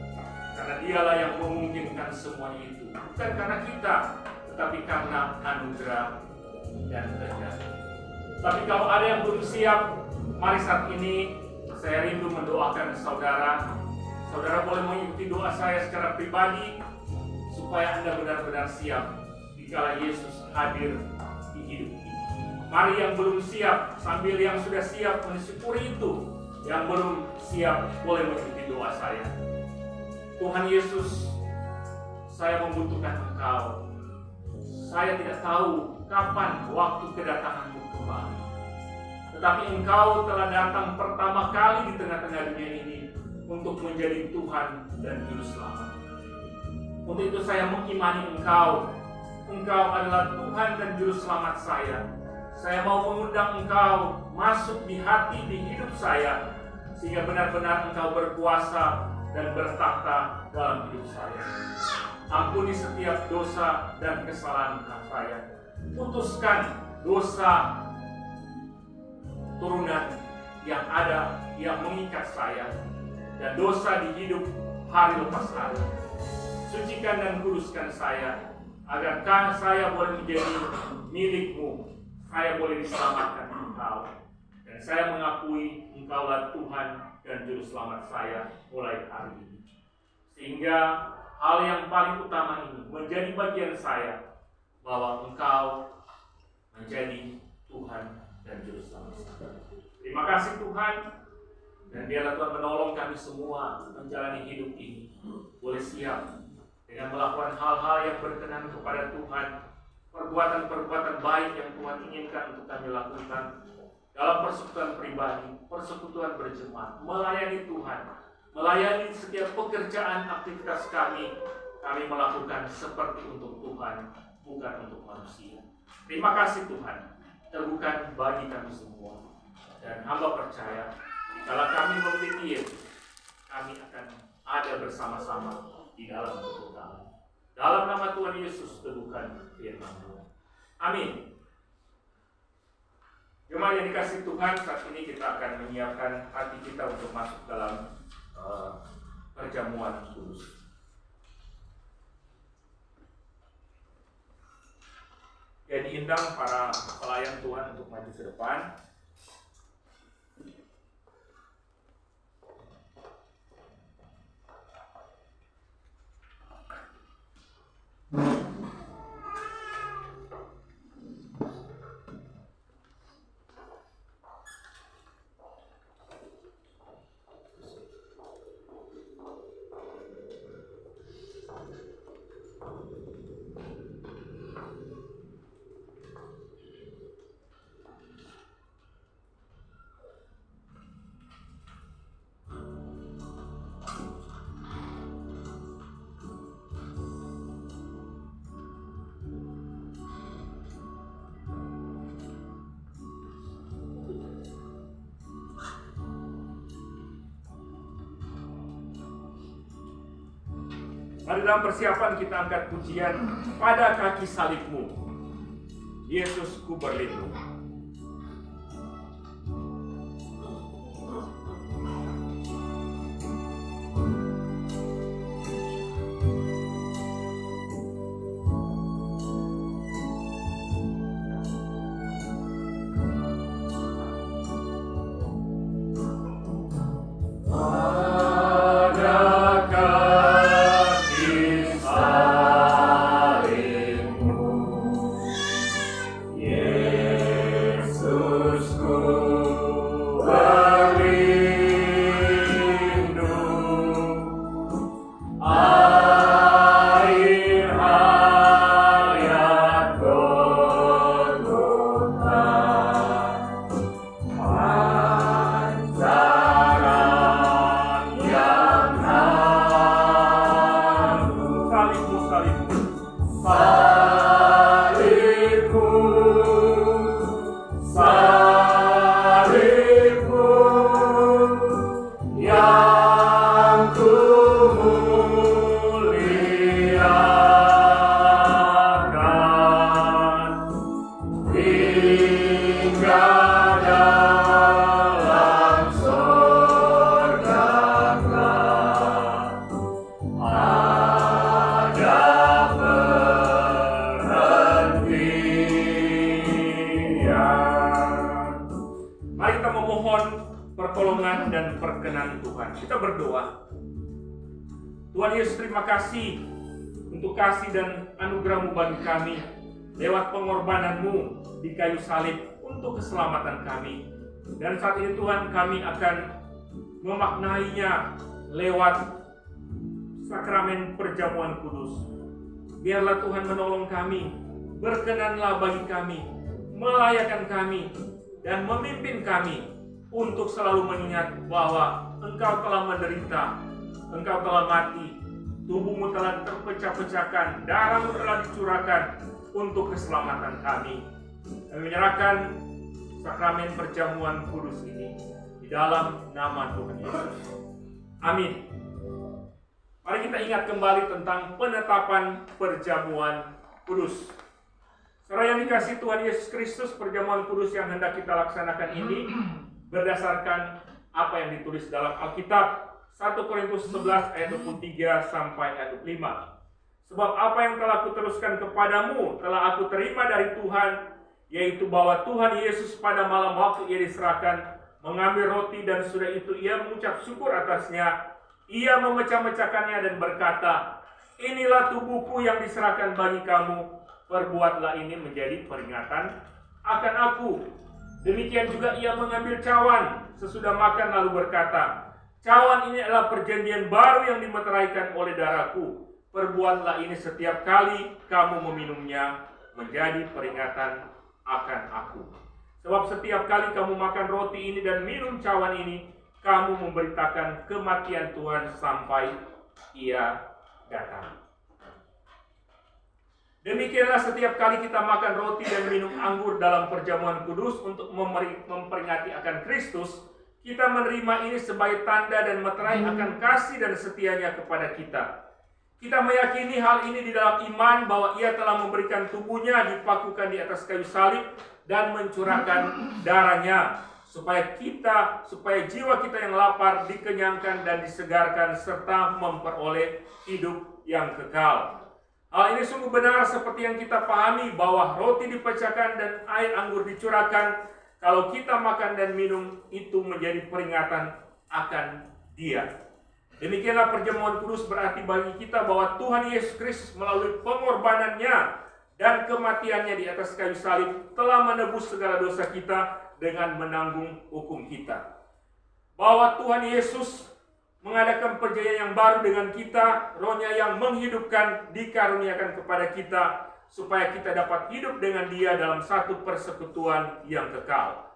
karena Dialah yang memungkinkan semuanya itu, bukan karena kita, tetapi karena anugerah dan kerja. Tapi kalau ada yang belum siap, mari saat ini saya rindu mendoakan saudara. Saudara boleh mengikuti doa saya secara pribadi supaya Anda benar-benar siap dikala Yesus hadir di hidup ini. Mari yang belum siap, sambil yang sudah siap mensyukuri itu. Yang belum siap boleh mengikuti doa saya. Tuhan Yesus, saya membutuhkan Engkau. Saya tidak tahu kapan waktu kedatangan-Mu kembali. Tetapi Engkau telah datang pertama kali di tengah-tengah dunia ini untuk menjadi Tuhan dan Juru Selamat. Untuk itu saya mengimani Engkau. Engkau adalah Tuhan dan Juru Selamat saya. Saya mau mengundang Engkau masuk di hati, di hidup saya, sehingga benar-benar Engkau berkuasa dan bertakhta dalam hidup saya. Ampuni setiap dosa dan kesalahan saya. Putuskan dosa turunan yang ada, yang mengikat saya, dan dosa di hidup hari lepas hari. Sucikan dan kuduskan saya, agar saya boleh menjadi milik-Mu. Saya boleh diselamatkan Engkau. Dan saya mengakui Engkaulah Tuhan dan Juru Selamat saya mulai hari ini. Sehingga hal yang paling utama ini menjadi bagian saya, bahwa Engkau menjadi Tuhan dan Juru Selamat saya. Terima kasih Tuhan. Dan biarlah Tuhan menolong kami semua menjalani hidup ini. Boleh siap dengan melakukan hal-hal yang berkenan kepada Tuhan. Perbuatan-perbuatan baik yang Tuhan inginkan untuk kami lakukan dalam persekutuan pribadi, persekutuan berjemaat, melayani Tuhan, melayani setiap pekerjaan aktivitas kami melakukan seperti untuk Tuhan, bukan untuk manusia. Terima kasih Tuhan, terbuka bagi kami semua. Dan hamba percaya, kalau kami memiliki Yesus, kami akan ada bersama-sama di dalam kebenaran. Dalam nama Tuhan Yesus, teguhkan firman Tuhan. Amin. Jemaat yang dikasihi Tuhan, saat ini kita akan menyiapkan hati kita untuk masuk dalam perjamuan kudus. Ya, diundang para pelayan Tuhan untuk maju ke depan. Mari dalam persiapan kita angkat pujian pada kaki salib-Mu, Yesus ku berlindung. Yeah. dan perkenan Tuhan. Kita berdoa. Tuhan Yesus, terima kasih untuk kasih dan anugerah-Mu bagi kami lewat pengorbanan-Mu di kayu salib untuk keselamatan kami. Dan saat ini Tuhan, kami akan memaknainya lewat sakramen perjamuan kudus. Biarlah Tuhan menolong kami, berkenanlah bagi kami, melayakkan kami, dan memimpin kami untuk selalu mengingat bahwa Engkau telah menderita, Engkau telah mati, tubuh-Mu telah terpecah-pecahkan, darah-Mu telah dicurahkan untuk keselamatan kami. Kami menyerahkan sakramen perjamuan kudus ini di dalam nama Tuhan Yesus. Amin. Mari kita ingat kembali tentang penetapan perjamuan kudus. Saudara yang dikasihi Tuhan Yesus Kristus, perjamuan kudus yang hendak kita laksanakan ini berdasarkan apa yang ditulis dalam Alkitab. 1 Korintus 11 ayat 23 sampai ayat 25. Sebab apa yang telah kuteruskan kepadamu telah aku terima dari Tuhan, yaitu bahwa Tuhan Yesus pada malam waktu ia diserahkan mengambil roti, dan sudah itu ia mengucap syukur atasnya. Ia memecah-mecahkannya dan berkata, inilah tubuhku yang diserahkan bagi kamu, perbuatlah ini menjadi peringatan akan aku. Demikian juga ia mengambil cawan sesudah makan lalu berkata, cawan ini adalah perjanjian baru yang dimeteraikan oleh darahku. Perbuatlah ini setiap kali kamu meminumnya menjadi peringatan akan aku. Sebab setiap kali kamu makan roti ini dan minum cawan ini, kamu memberitakan kematian Tuhan sampai ia datang. Demikianlah setiap kali kita makan roti dan minum anggur dalam perjamuan kudus untuk memperingati akan Kristus, kita menerima ini sebagai tanda dan meterai akan kasih dan setianya kepada kita. Kita meyakini hal ini di dalam iman bahwa ia telah memberikan tubuhnya dipakukan di atas kayu salib dan mencurahkan darahnya supaya jiwa kita yang lapar dikenyangkan dan disegarkan serta memperoleh hidup yang kekal. Hal ini sungguh benar seperti yang kita pahami bahwa roti dipecahkan dan air anggur dicurahkan. Kalau kita makan dan minum, itu menjadi peringatan akan Dia. Demikianlah perjamuan kudus berarti bagi kita bahwa Tuhan Yesus Kristus melalui pengorbanannya dan kematiannya di atas kayu salib telah menebus segala dosa kita dengan menanggung hukum kita. Bahwa Tuhan Yesus mengadakan perjanjian yang baru dengan kita, Roh-Nya yang menghidupkan dikaruniakan kepada kita supaya kita dapat hidup dengan Dia dalam satu persekutuan yang kekal.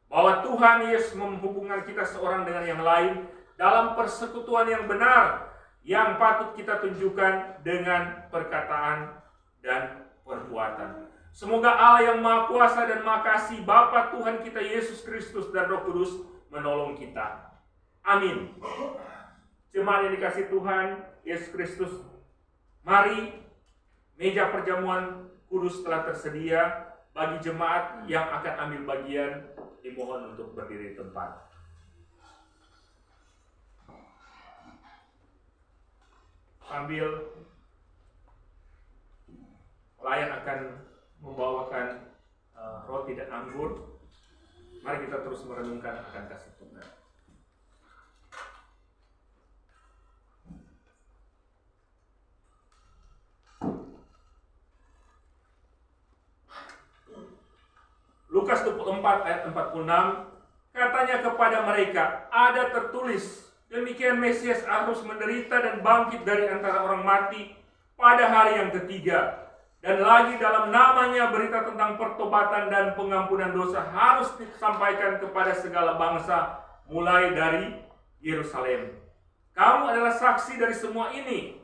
Bahwa Tuhan Yesus menghubungkan kita seorang dengan yang lain dalam persekutuan yang benar yang patut kita tunjukkan dengan perkataan dan perbuatan. Semoga Allah yang Maha Kuasa dan Maha Kasih, Bapa Tuhan kita Yesus Kristus dan Roh Kudus menolong kita. Amin. Jemaat yang dikasihi Tuhan Yesus Kristus, mari meja perjamuan kudus telah tersedia. Bagi jemaat yang akan ambil bagian, dimohon untuk berdiri di tempat. Sambil pelayan akan membawakan roti dan anggur, mari kita terus merenungkan akan kasih Tuhan. Lukas 24 ayat 46, katanya kepada mereka, ada tertulis, demikian Mesias harus menderita dan bangkit dari antara orang mati pada hari yang ketiga. Dan lagi dalam namanya berita tentang pertobatan dan pengampunan dosa harus disampaikan kepada segala bangsa mulai dari Yerusalem. Kamu adalah saksi dari semua ini.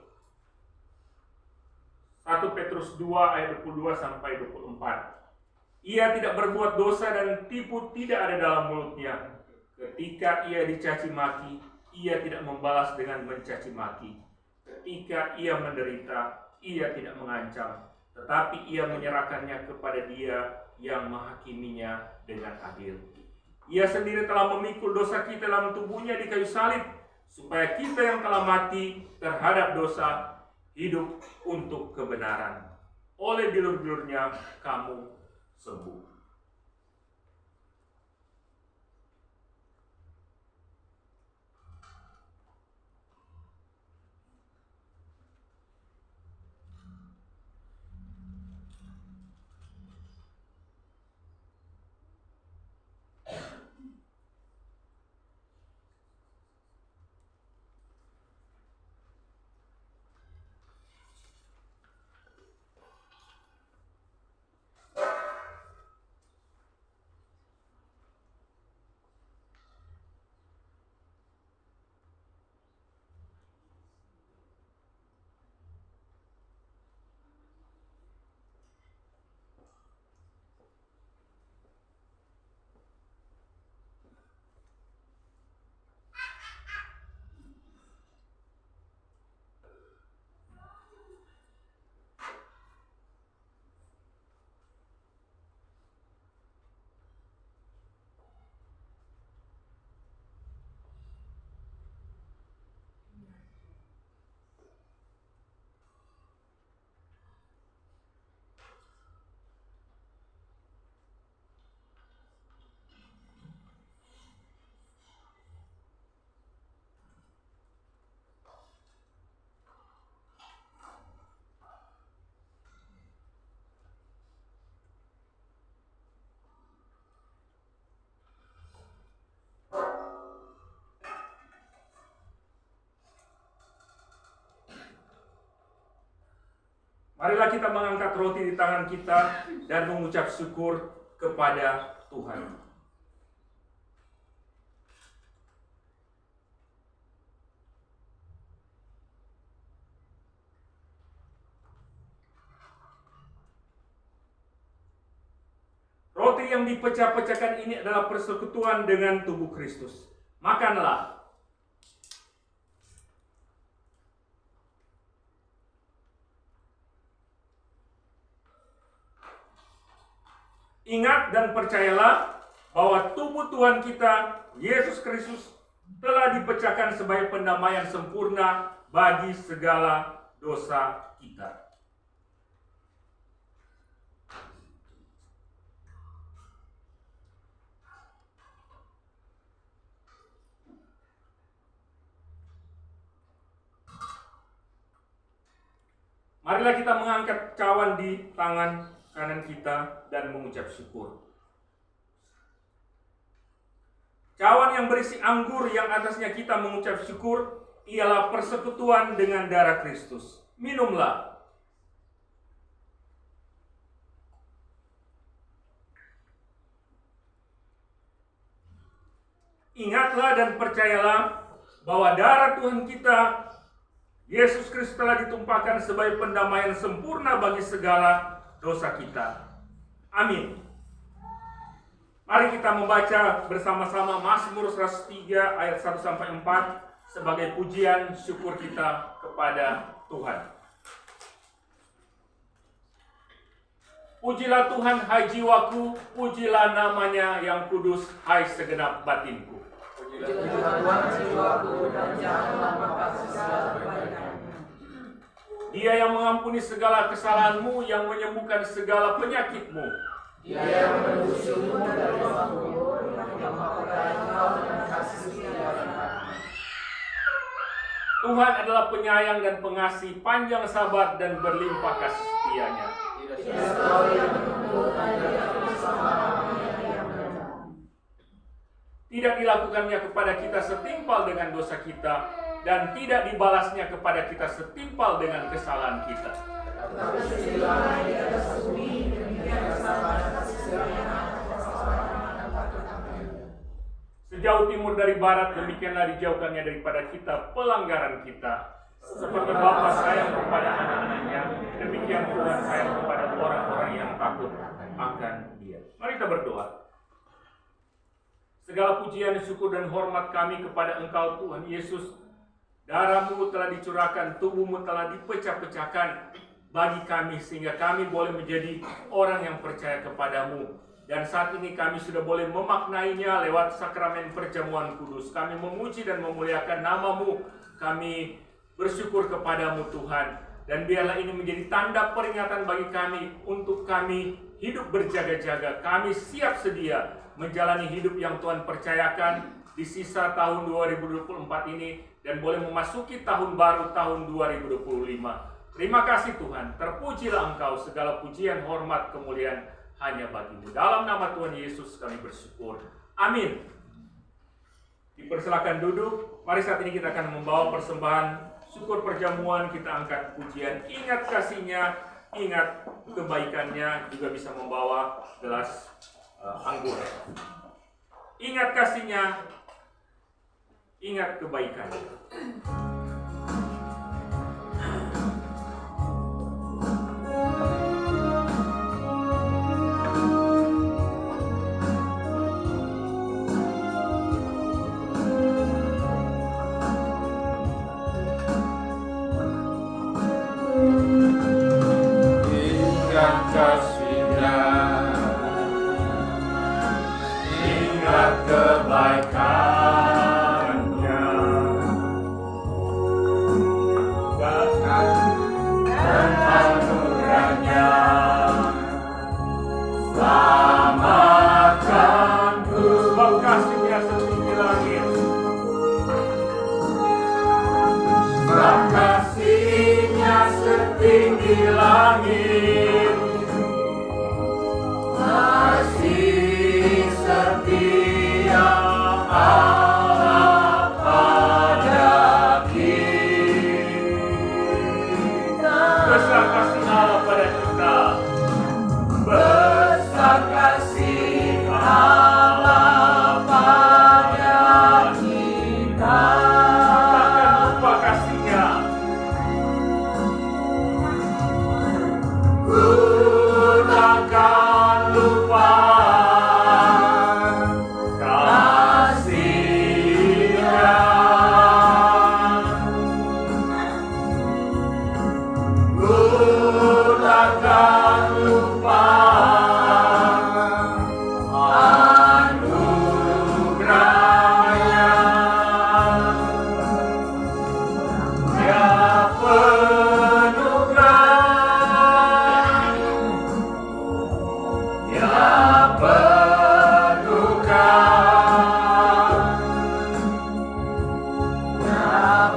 1 Petrus 2 ayat 22 sampai 24. Ia tidak berbuat dosa dan tipu tidak ada dalam mulutnya. Ketika ia dicaci maki, ia tidak membalas dengan mencaci maki. Ketika ia menderita, ia tidak mengancam, tetapi ia menyerahkannya kepada Dia yang menghakiminya dengan adil. Ia sendiri telah memikul dosa kita dalam tubuhnya di kayu salib, supaya kita yang telah mati terhadap dosa hidup untuk kebenaran. Oleh bilur-bilurnya kamu sembuh. Marilah kita mengangkat roti di tangan kita dan mengucap syukur kepada Tuhan. Roti yang dipecah-pecahkan ini adalah persekutuan dengan tubuh Kristus. Makanlah. Ingat dan percayalah bahwa tubuh Tuhan kita, Yesus Kristus, telah dipecahkan sebagai pendamaian sempurna bagi segala dosa kita. Marilah kita mengangkat cawan di tangan kanan kita dan mengucap syukur. Cawan yang berisi anggur yang atasnya kita mengucap syukur ialah persekutuan dengan darah Kristus. Minumlah. Ingatlah dan percayalah bahwa darah Tuhan kita Yesus Kristus telah ditumpahkan sebagai pendamaian sempurna bagi segala dosa kita. Amin. Mari kita membaca bersama-sama Mazmur 103 ayat 1-4 sebagai pujian syukur kita kepada Tuhan. Pujilah Tuhan, hai jiwaku, pujilah namanya yang kudus, hai segenap batinku. Pujilah Tuhan jiwaku dan janganlah makasih segala kebaikanmu. Dia yang mengampuni segala kesalahanmu, yang menyembuhkan segala penyakitmu. Dia yang menusukmu dari lubang kubur, yang mengkotai engkau dengan kasih setianya. Tuhan adalah penyayang dan pengasih, panjang sabar dan berlimpah kasih setianya. Tidak sekali yang menentukan dia kebersamanya yang benar. Tidak dilakukannya kepada kita setimpal dengan dosa kita, dan tidak dibalasnya kepada kita setimpal dengan kesalahan kita. Tetapi sekiranya kita sembunyi demikian kesalahan kasih setianya. Sejauh timur dari barat, demikianlah dijauhkannya daripada kita pelanggaran kita. Seperti Bapa sayang kepada anak-anaknya, demikian Tuhan sayang kepada orang-orang yang takut akan Dia. Mari kita berdoa. Segala pujian, syukur dan hormat kami kepada Engkau Tuhan Yesus. Darah-Mu telah dicurahkan, tubuh-Mu telah dipecah-pecahkan bagi kami sehingga kami boleh menjadi orang yang percaya kepada-Mu. Dan saat ini kami sudah boleh memaknainya lewat sakramen perjamuan kudus. Kami memuji dan memuliakan nama-Mu. Kami bersyukur kepada-Mu Tuhan. Dan biarlah ini menjadi tanda peringatan bagi kami untuk kami hidup berjaga-jaga. Kami siap sedia menjalani hidup yang Tuhan percayakan di sisa tahun 2024 ini dan boleh memasuki tahun baru tahun 2025. Terima kasih Tuhan. Terpujilah Engkau, segala pujian, hormat, kemuliaan hanya bagi-Mu. Dalam nama Tuhan Yesus kami bersyukur. Amin. Dipersilakan duduk. Mari saat ini kita akan membawa persembahan syukur perjamuan. Kita angkat pujian. Ingat kasih-Nya, ingat kebaikannya. Juga bisa membawa gelas anggur. Ingat kasih-Nya, ingat kebaikannya. Ingat kasih-Nya, ingat kebaikannya, dan anugerahnya. Selamatkanku, Sebab kasih-Nya setinggi langit. sebab kasih-Nya setinggi langit. Kasih setia Allah pada kita. Besar kasih Allah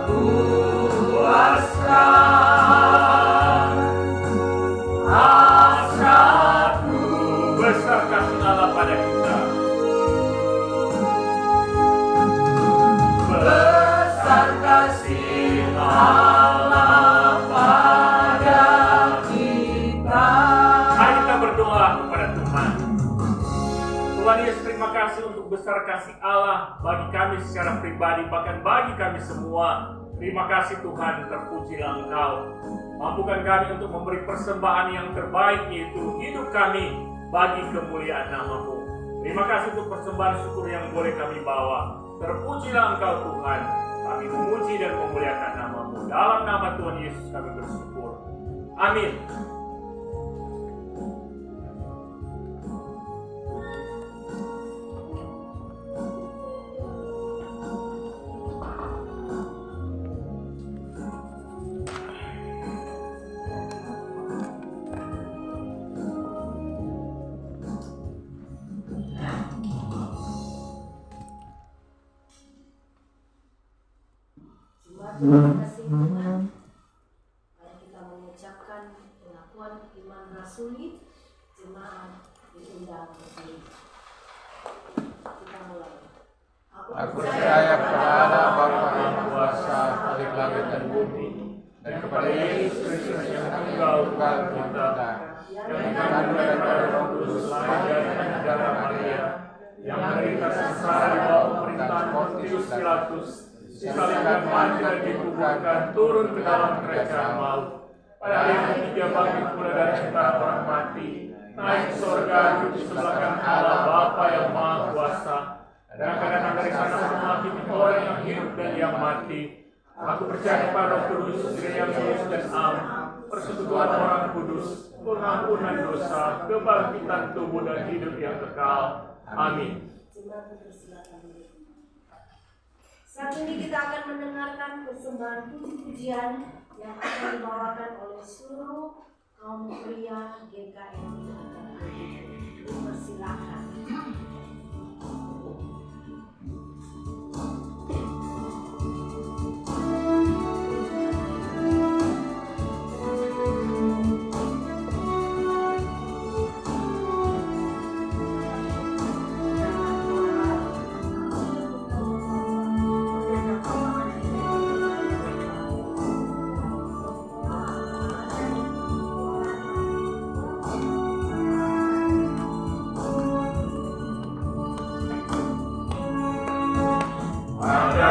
puaskan hasratku. Besar kasih Allah pada kita. Besar kasih Allah pada kita. Mari kita berdoa kepada Tuhan. Tuhan Yesus, terima kasih untuk besar kasih Allah bagi kami secara pribadi, bahkan bagi kami semua. Terima kasih Tuhan, terpujilah Engkau. Mampukan kami untuk memberi persembahan yang terbaik, yaitu hidup kami bagi kemuliaan nama-Mu. Terima kasih untuk persembahan syukur yang boleh kami bawa. Terpujilah Engkau Tuhan. Kami memuji dan memuliakan nama-Mu. Dalam nama Tuhan Yesus kami bersyukur. Amin. Terima kasih Tuhan. Mari kita mengucapkan pengakuan iman rasuli. Jemaat diundang berdiri. Kita mulai. Aku percaya kepada Bapa yang kuasa balik langit dan bumi, dan kepada Yesus Kristus yang tunggal kita, yang dikandung dari Roh Kudus, lahir dari darah Maria, yang menderita sengsara di bawah pemerintahan Pontius Pilatus, disalibkan, mati dan dikuburkan, turun ke dalam kerajaan maut. Pada hari yang ketiga bangkit pula dari antara orang mati, naik ke surga, duduk di sebelah kanan Allah Bapa yang Maha Kuasa, dan akan datang dari sana untuk menghakimi orang yang hidup dan yang mati. Aku percaya pada Roh Kudus, Gereja yang kudus dan am, persekutuan orang kudus, pengampunan dosa, kebangkitan tubuh dan hidup yang kekal. Amin. Saat ini kita akan mendengarkan persembahan puji-pujian yang akan dibawakan oleh seluruh kaum pria GKM. Persilakan.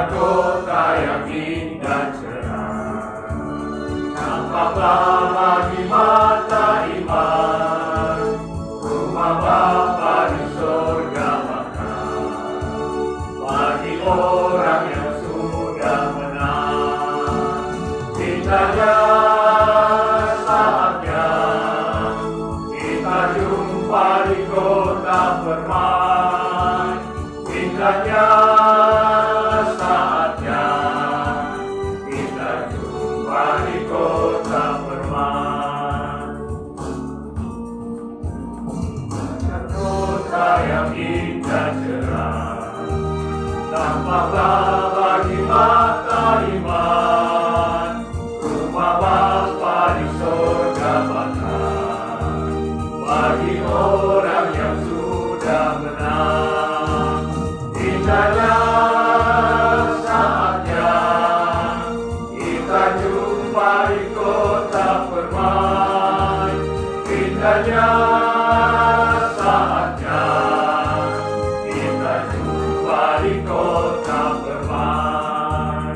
Kota yang indah cerah, nampaklah bagi mata iman, rumah Bapa di surga makan, bagi orang yang sudah menang. Indahnya saatnya kita jumpa di kota permai. Indahnya saatnya kita jumpa di kota permai. Kota yang indah cerah, nampaklah bagi mata iman, rumah Bapa di surga bahkan, bagi orang yang sudah menang. Indahnya saatnya kita jumpa di kota permai. Indahnya saatnya kita jumpa di kota permai.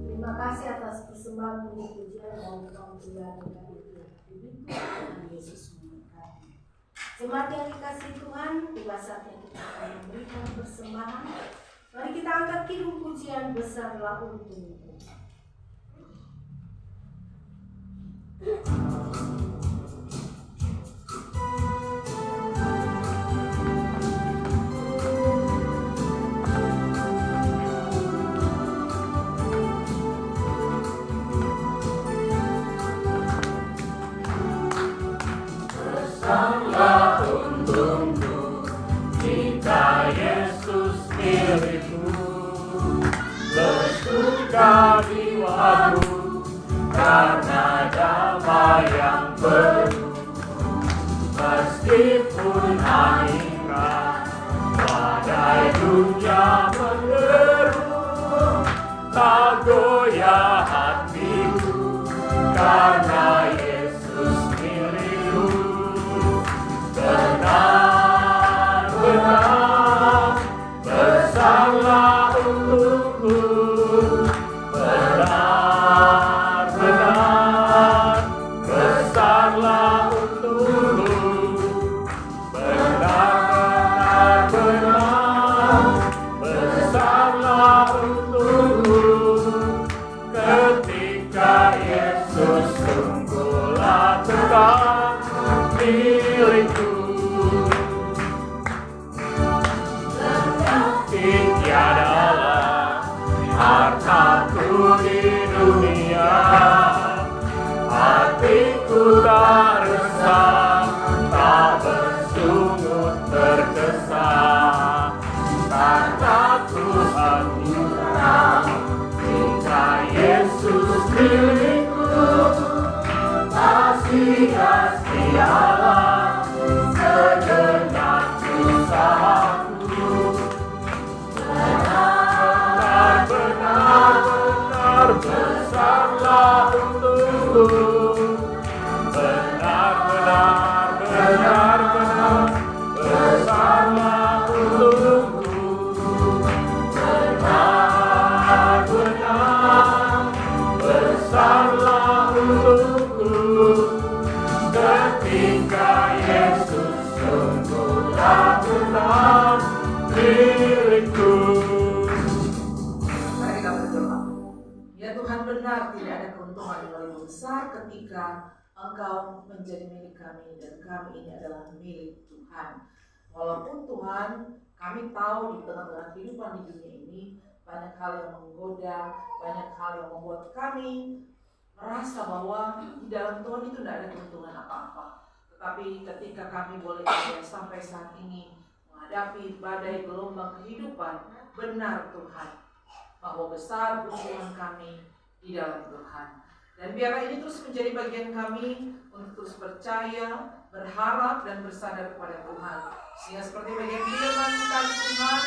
Terima kasih atas persembahan puji-pujian dan pemberian Tuhan Yesus memberkati. Jemaat yang dikasihi Tuhan, tiba saatnya kita akan memberikan persembahan. Mari kita angkat kidung pujian besarlah untungmu. menjadi waduh karena damai yang penuh. Meskipun angin keras, badai dunia menderu, tak goyah hatiku karena Yesus milikku. Benar-benar besarlah untukku, benar-benar besarlah untukku, benar-benar besarlah untukku. Ketika Yesus sungguhlah tetap milikku. Tiadalah hartaku di dunia, hatiku tak resah, tak bersungut terkesan, karena Tuhan murah. Jika Yesus milikku, tak sia-sialah segenap usahaku. Benar-benar besarlah untukku, benar-benar besarlah untukku, benar-benar besarlah untukku. Ketika Yesus sungguhlah tetap milikku. Ya Tuhan, benar tidak ada keuntungan yang lebih besar ketika Engkau menjadi milik kami dan kami ini adalah milik Tuhan. Walaupun Tuhan, kami tahu di tengah-tengah kehidupan di dunia ini banyak hal yang menggoda, banyak hal yang membuat kami merasa bahwa di dalam Tuhan itu tidak ada keuntungan apa-apa. Tetapi ketika kami boleh ada sampai saat ini menghadapi badai gelombang kehidupan, benar Tuhan bahwa besar keuntungan kami di dalam Tuhan. Dan biarlah ini terus menjadi bagian kami untuk terus percaya, berharap, dan bersandar kepada Tuhan. Sehingga seperti bagian firman tadi Tuhan,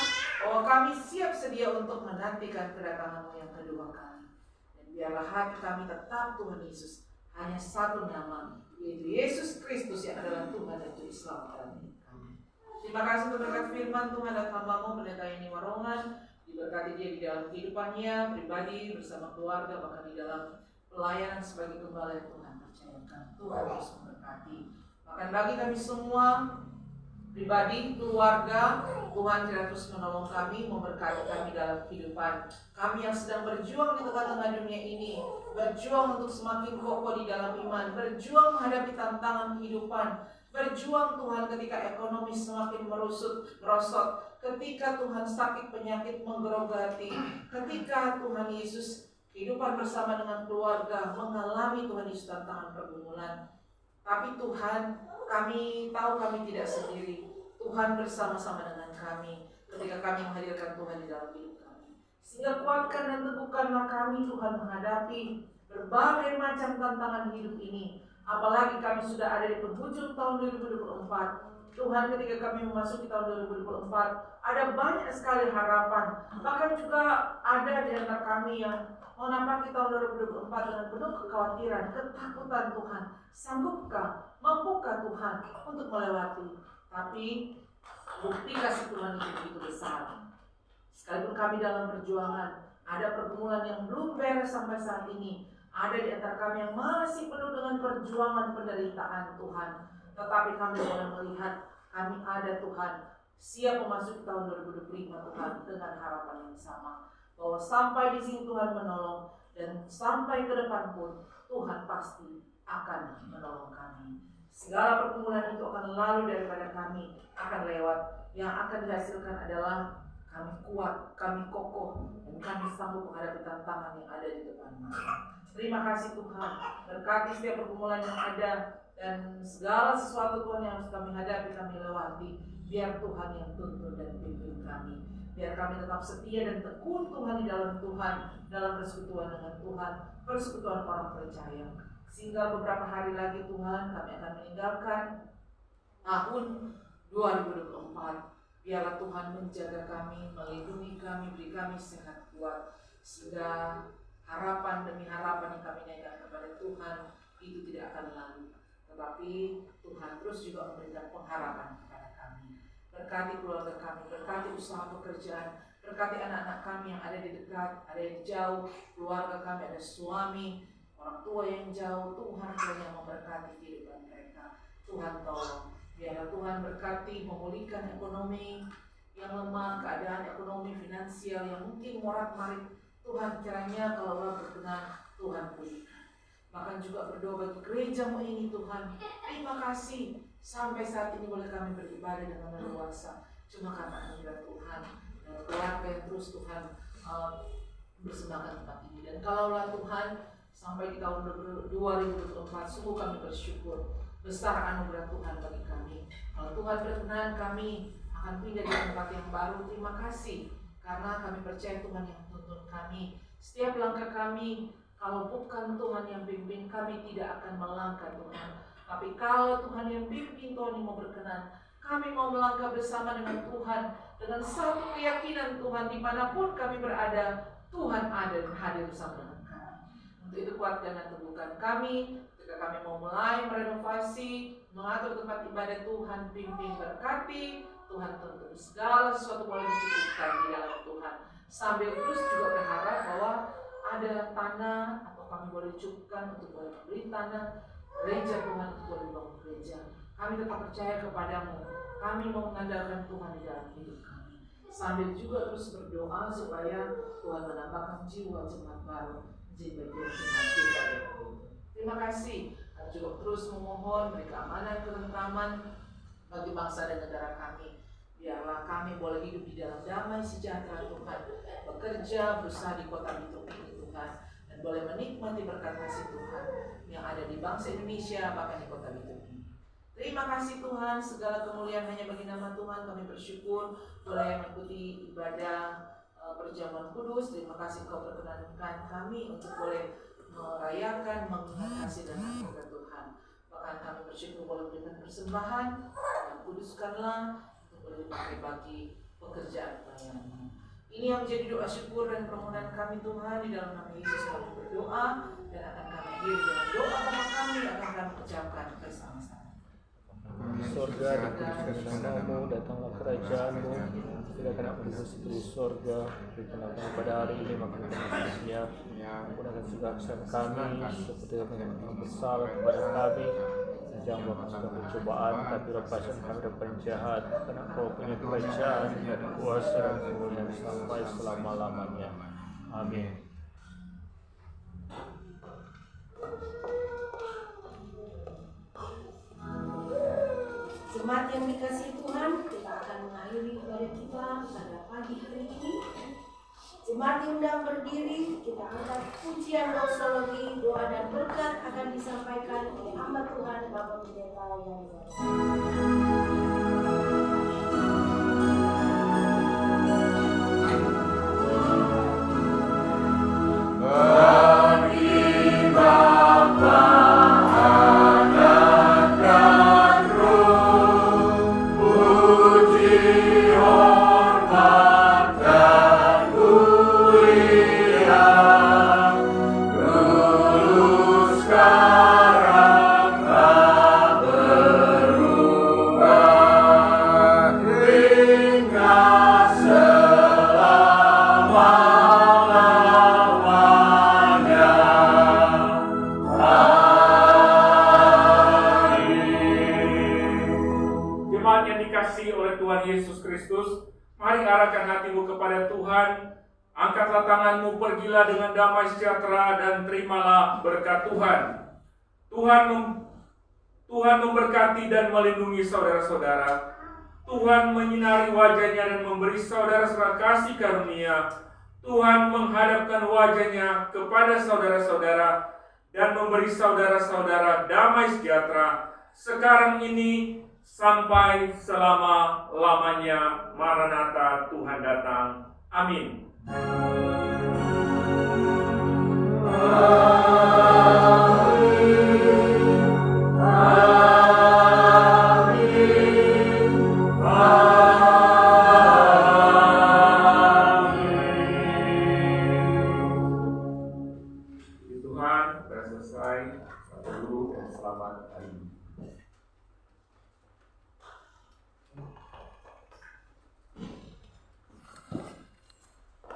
bahwa kami siap sedia untuk menantikan kedatangan-Mu yang kedua kali. Dan biarlah hati kami tetap Tuhan Yesus, hanya satu nama, yaitu Yesus Kristus yang adalah Tuhan dan Juru Selamat kami. Terima kasih untuk berkat firman Tuhan dan hamba-Mu Pendeta Yeni Warongan. Diberkati dia di dalam kehidupannya pribadi, bersama keluarga, bahkan di dalam pelayanan sebagai gembala yang Tuhan percayakan. Tuhan terus memberkati. Bahkan bagi kami semua, pribadi, keluarga, Tuhan kiranya terus menolong kami, memberkati kami dalam kehidupan kami yang sedang berjuang di tengah-tengah dunia ini, berjuang untuk semakin kokoh di dalam iman, berjuang menghadapi tantangan kehidupan, berjuang Tuhan ketika ekonomi semakin merosot, ketika Tuhan sakit penyakit menggerogoti, ketika Tuhan Yesus kehidupan bersama dengan keluarga mengalami Tuhan Yesus tantangan pergumulan. Tapi Tuhan, kami tahu kami tidak sendiri. Tuhan bersama-sama dengan kami ketika kami menghadirkan Tuhan di dalam hidup kami. Sehingga kuatkan dan teguhkanlah kami Tuhan menghadapi berbagai macam tantangan hidup ini. Apalagi kami sudah ada di penghujung tahun 2024. Tuhan, ketika kami memasuki tahun 2024, ada banyak sekali harapan. Bahkan juga ada di antara kami yang menapaki tahun 2024 dengan penuh kekhawatiran, ketakutan Tuhan. Sanggupkah, mampukah Tuhan untuk melewati? Tapi bukti kasih Tuhan itu begitu besar. Sekalipun kami dalam perjuangan, ada pergumulan yang belum beres sampai saat ini. Ada di antara kami yang masih penuh dengan perjuangan penderitaan Tuhan. Tetapi kami boleh melihat kami ada Tuhan, siap memasuki tahun 2025 Tuhan dengan harapan yang sama. Bahwa sampai di sini Tuhan menolong, dan sampai ke depan pun Tuhan pasti akan menolong kami. Segala pergumulan itu akan lalu daripada kami, akan lewat. Yang akan dihasilkan adalah kami kuat, kami kokoh, dan kami sanggup menghadapi tantangan yang ada di depan mata. Terima kasih Tuhan, berkati setiap pergumulan yang ada, dan segala sesuatu Tuhan yang harus kami hadapi, kami lewati. Biar Tuhan yang tuntun dan pimpin kami. Biar kami tetap setia dan tekun Tuhan di dalam Tuhan, dalam persekutuan dengan Tuhan, persekutuan orang percaya. Sehingga beberapa hari lagi Tuhan kami akan meninggalkan tahun 2024. Biarlah Tuhan menjaga kami, melindungi kami, beri kami sehat kuat. Sehingga harapan demi harapan yang kami naikkan kepada Tuhan itu tidak akan lalu. Tetapi Tuhan terus juga memberikan pengharapan kepada kami. Berkati keluarga kami, berkati usaha pekerjaan, berkati anak-anak kami yang ada di dekat, ada yang jauh, keluarga kami, ada suami, orang tua yang jauh. Tuhan yang memberkati kehidupan mereka. Tuhan tolong. Biarlah Tuhan berkati memulihkan ekonomi yang lemah, keadaan ekonomi finansial yang mungkin morat-marit. Tuhan kiranya kalau Allah berkenan, Tuhan pulihkan. Bahkan juga berdoa bagi gerejamu ini Tuhan. Terima kasih sampai saat ini boleh kami beribadah dengan leluasa. Cuma karena anugerah Tuhan dan keluarga yang terus Tuhan bersembahkan tempat ini. Dan kalaulah Tuhan sampai di tahun 2024 sungguh kami bersyukur. Besar anugerah Tuhan bagi kami. Kalau Tuhan berkenan kami akan pindah di tempat yang baru. Terima kasih karena kami percaya Tuhan yang tuntun kami. Setiap langkah kami, kalau bukan Tuhan yang pimpin, kami tidak akan melangkah Tuhan. Tapi kalau Tuhan yang pimpin, Tuhan yang mau berkenan, kami mau melangkah bersama dengan Tuhan dengan satu keyakinan Tuhan dimanapun kami berada, Tuhan ada dan hadir bersama dengan kami. Untuk itu kuatkan dan teguhkan kami. Ketika kami mau mulai merenovasi, mengatur tempat ibadah, Tuhan pimpin, berkati, Tuhan tuntun segala sesuatu boleh dicukupkan di dalam Tuhan. Sambil terus juga berharap bahwa ada tanah atau kami boleh cukupkan untuk boleh membeli tanah gereja Tuhan, untuk boleh bangun gereja. Kami tetap percaya kepadamu. Kami mau mengandalkan Tuhan di dalam hidup kami. Sambil juga terus berdoa supaya Tuhan menambahkan jiwa jemaat baru menjadi bagian jemaat kita. Terima kasih. Kami juga terus memohon beri keamanan, ketentraman bagi bangsa dan negara kami. Biarlah kami boleh hidup di dalam damai sejahtera Tuhan, bekerja, berusaha di kota Bitung ini Tuhan, dan boleh menikmati berkat kasih Tuhan yang ada di bangsa Indonesia, bahkan di kota Bitung ini. Terima kasih Tuhan, segala kemuliaan hanya bagi nama Tuhan. Kami bersyukur boleh mengikuti ibadah perjamuan kudus. Terima kasih Kau perkenankan kami untuk boleh merayakan, mengingat kasih dan anugerah Tuhan. Bahkan kami bersyukur boleh memberikan persembahan dan kuduskanlah untuk boleh dipakai bagi pekerjaan pelayanan. Ini yang menjadi doa syukur dan permohonan kami Tuhan. Di dalam nama Yesus kami berdoa dan akan kami akhiri dengan doa Bapa kami akan kami ucapkan bersama-sama. Di surga, dikuduskan namamu, datanglah kerajaanmu, tidak akan di surga, berikanlah pada hari ini makan kami siang, ampunkan segala kesalahan kami, seperti kami bersalah kepada kami, dan jangan bawa kami dalam pencobaan, tapi lepaskan kami dari penjahat, karena Kau punya kerajaan dan kuasa dan kemuliaan sampai selama-lamanya. Amin. Jemaat yang dikasihi Tuhan, kita akan mengakhiri ibadah kita pada pagi hari ini. Jemaat yang sedang berdiri, kita angkat pujian doksologi, doa dan berkat akan disampaikan oleh hamba Tuhan Bapak Pendeta yang pergilah dengan damai sejahtera dan terimalah berkat Tuhan. Tuhan memberkati dan melindungi saudara-saudara. Tuhan menyinari wajahnya dan memberi saudara-saudara kasih karunia. Tuhan menghadapkan wajahnya kepada saudara-saudara dan memberi saudara-saudara damai sejahtera sekarang ini sampai selama-lamanya. Maranatha, Tuhan datang. Amin. Tuhan, sudah selesai. Selamat dulu dan selamat hari ini.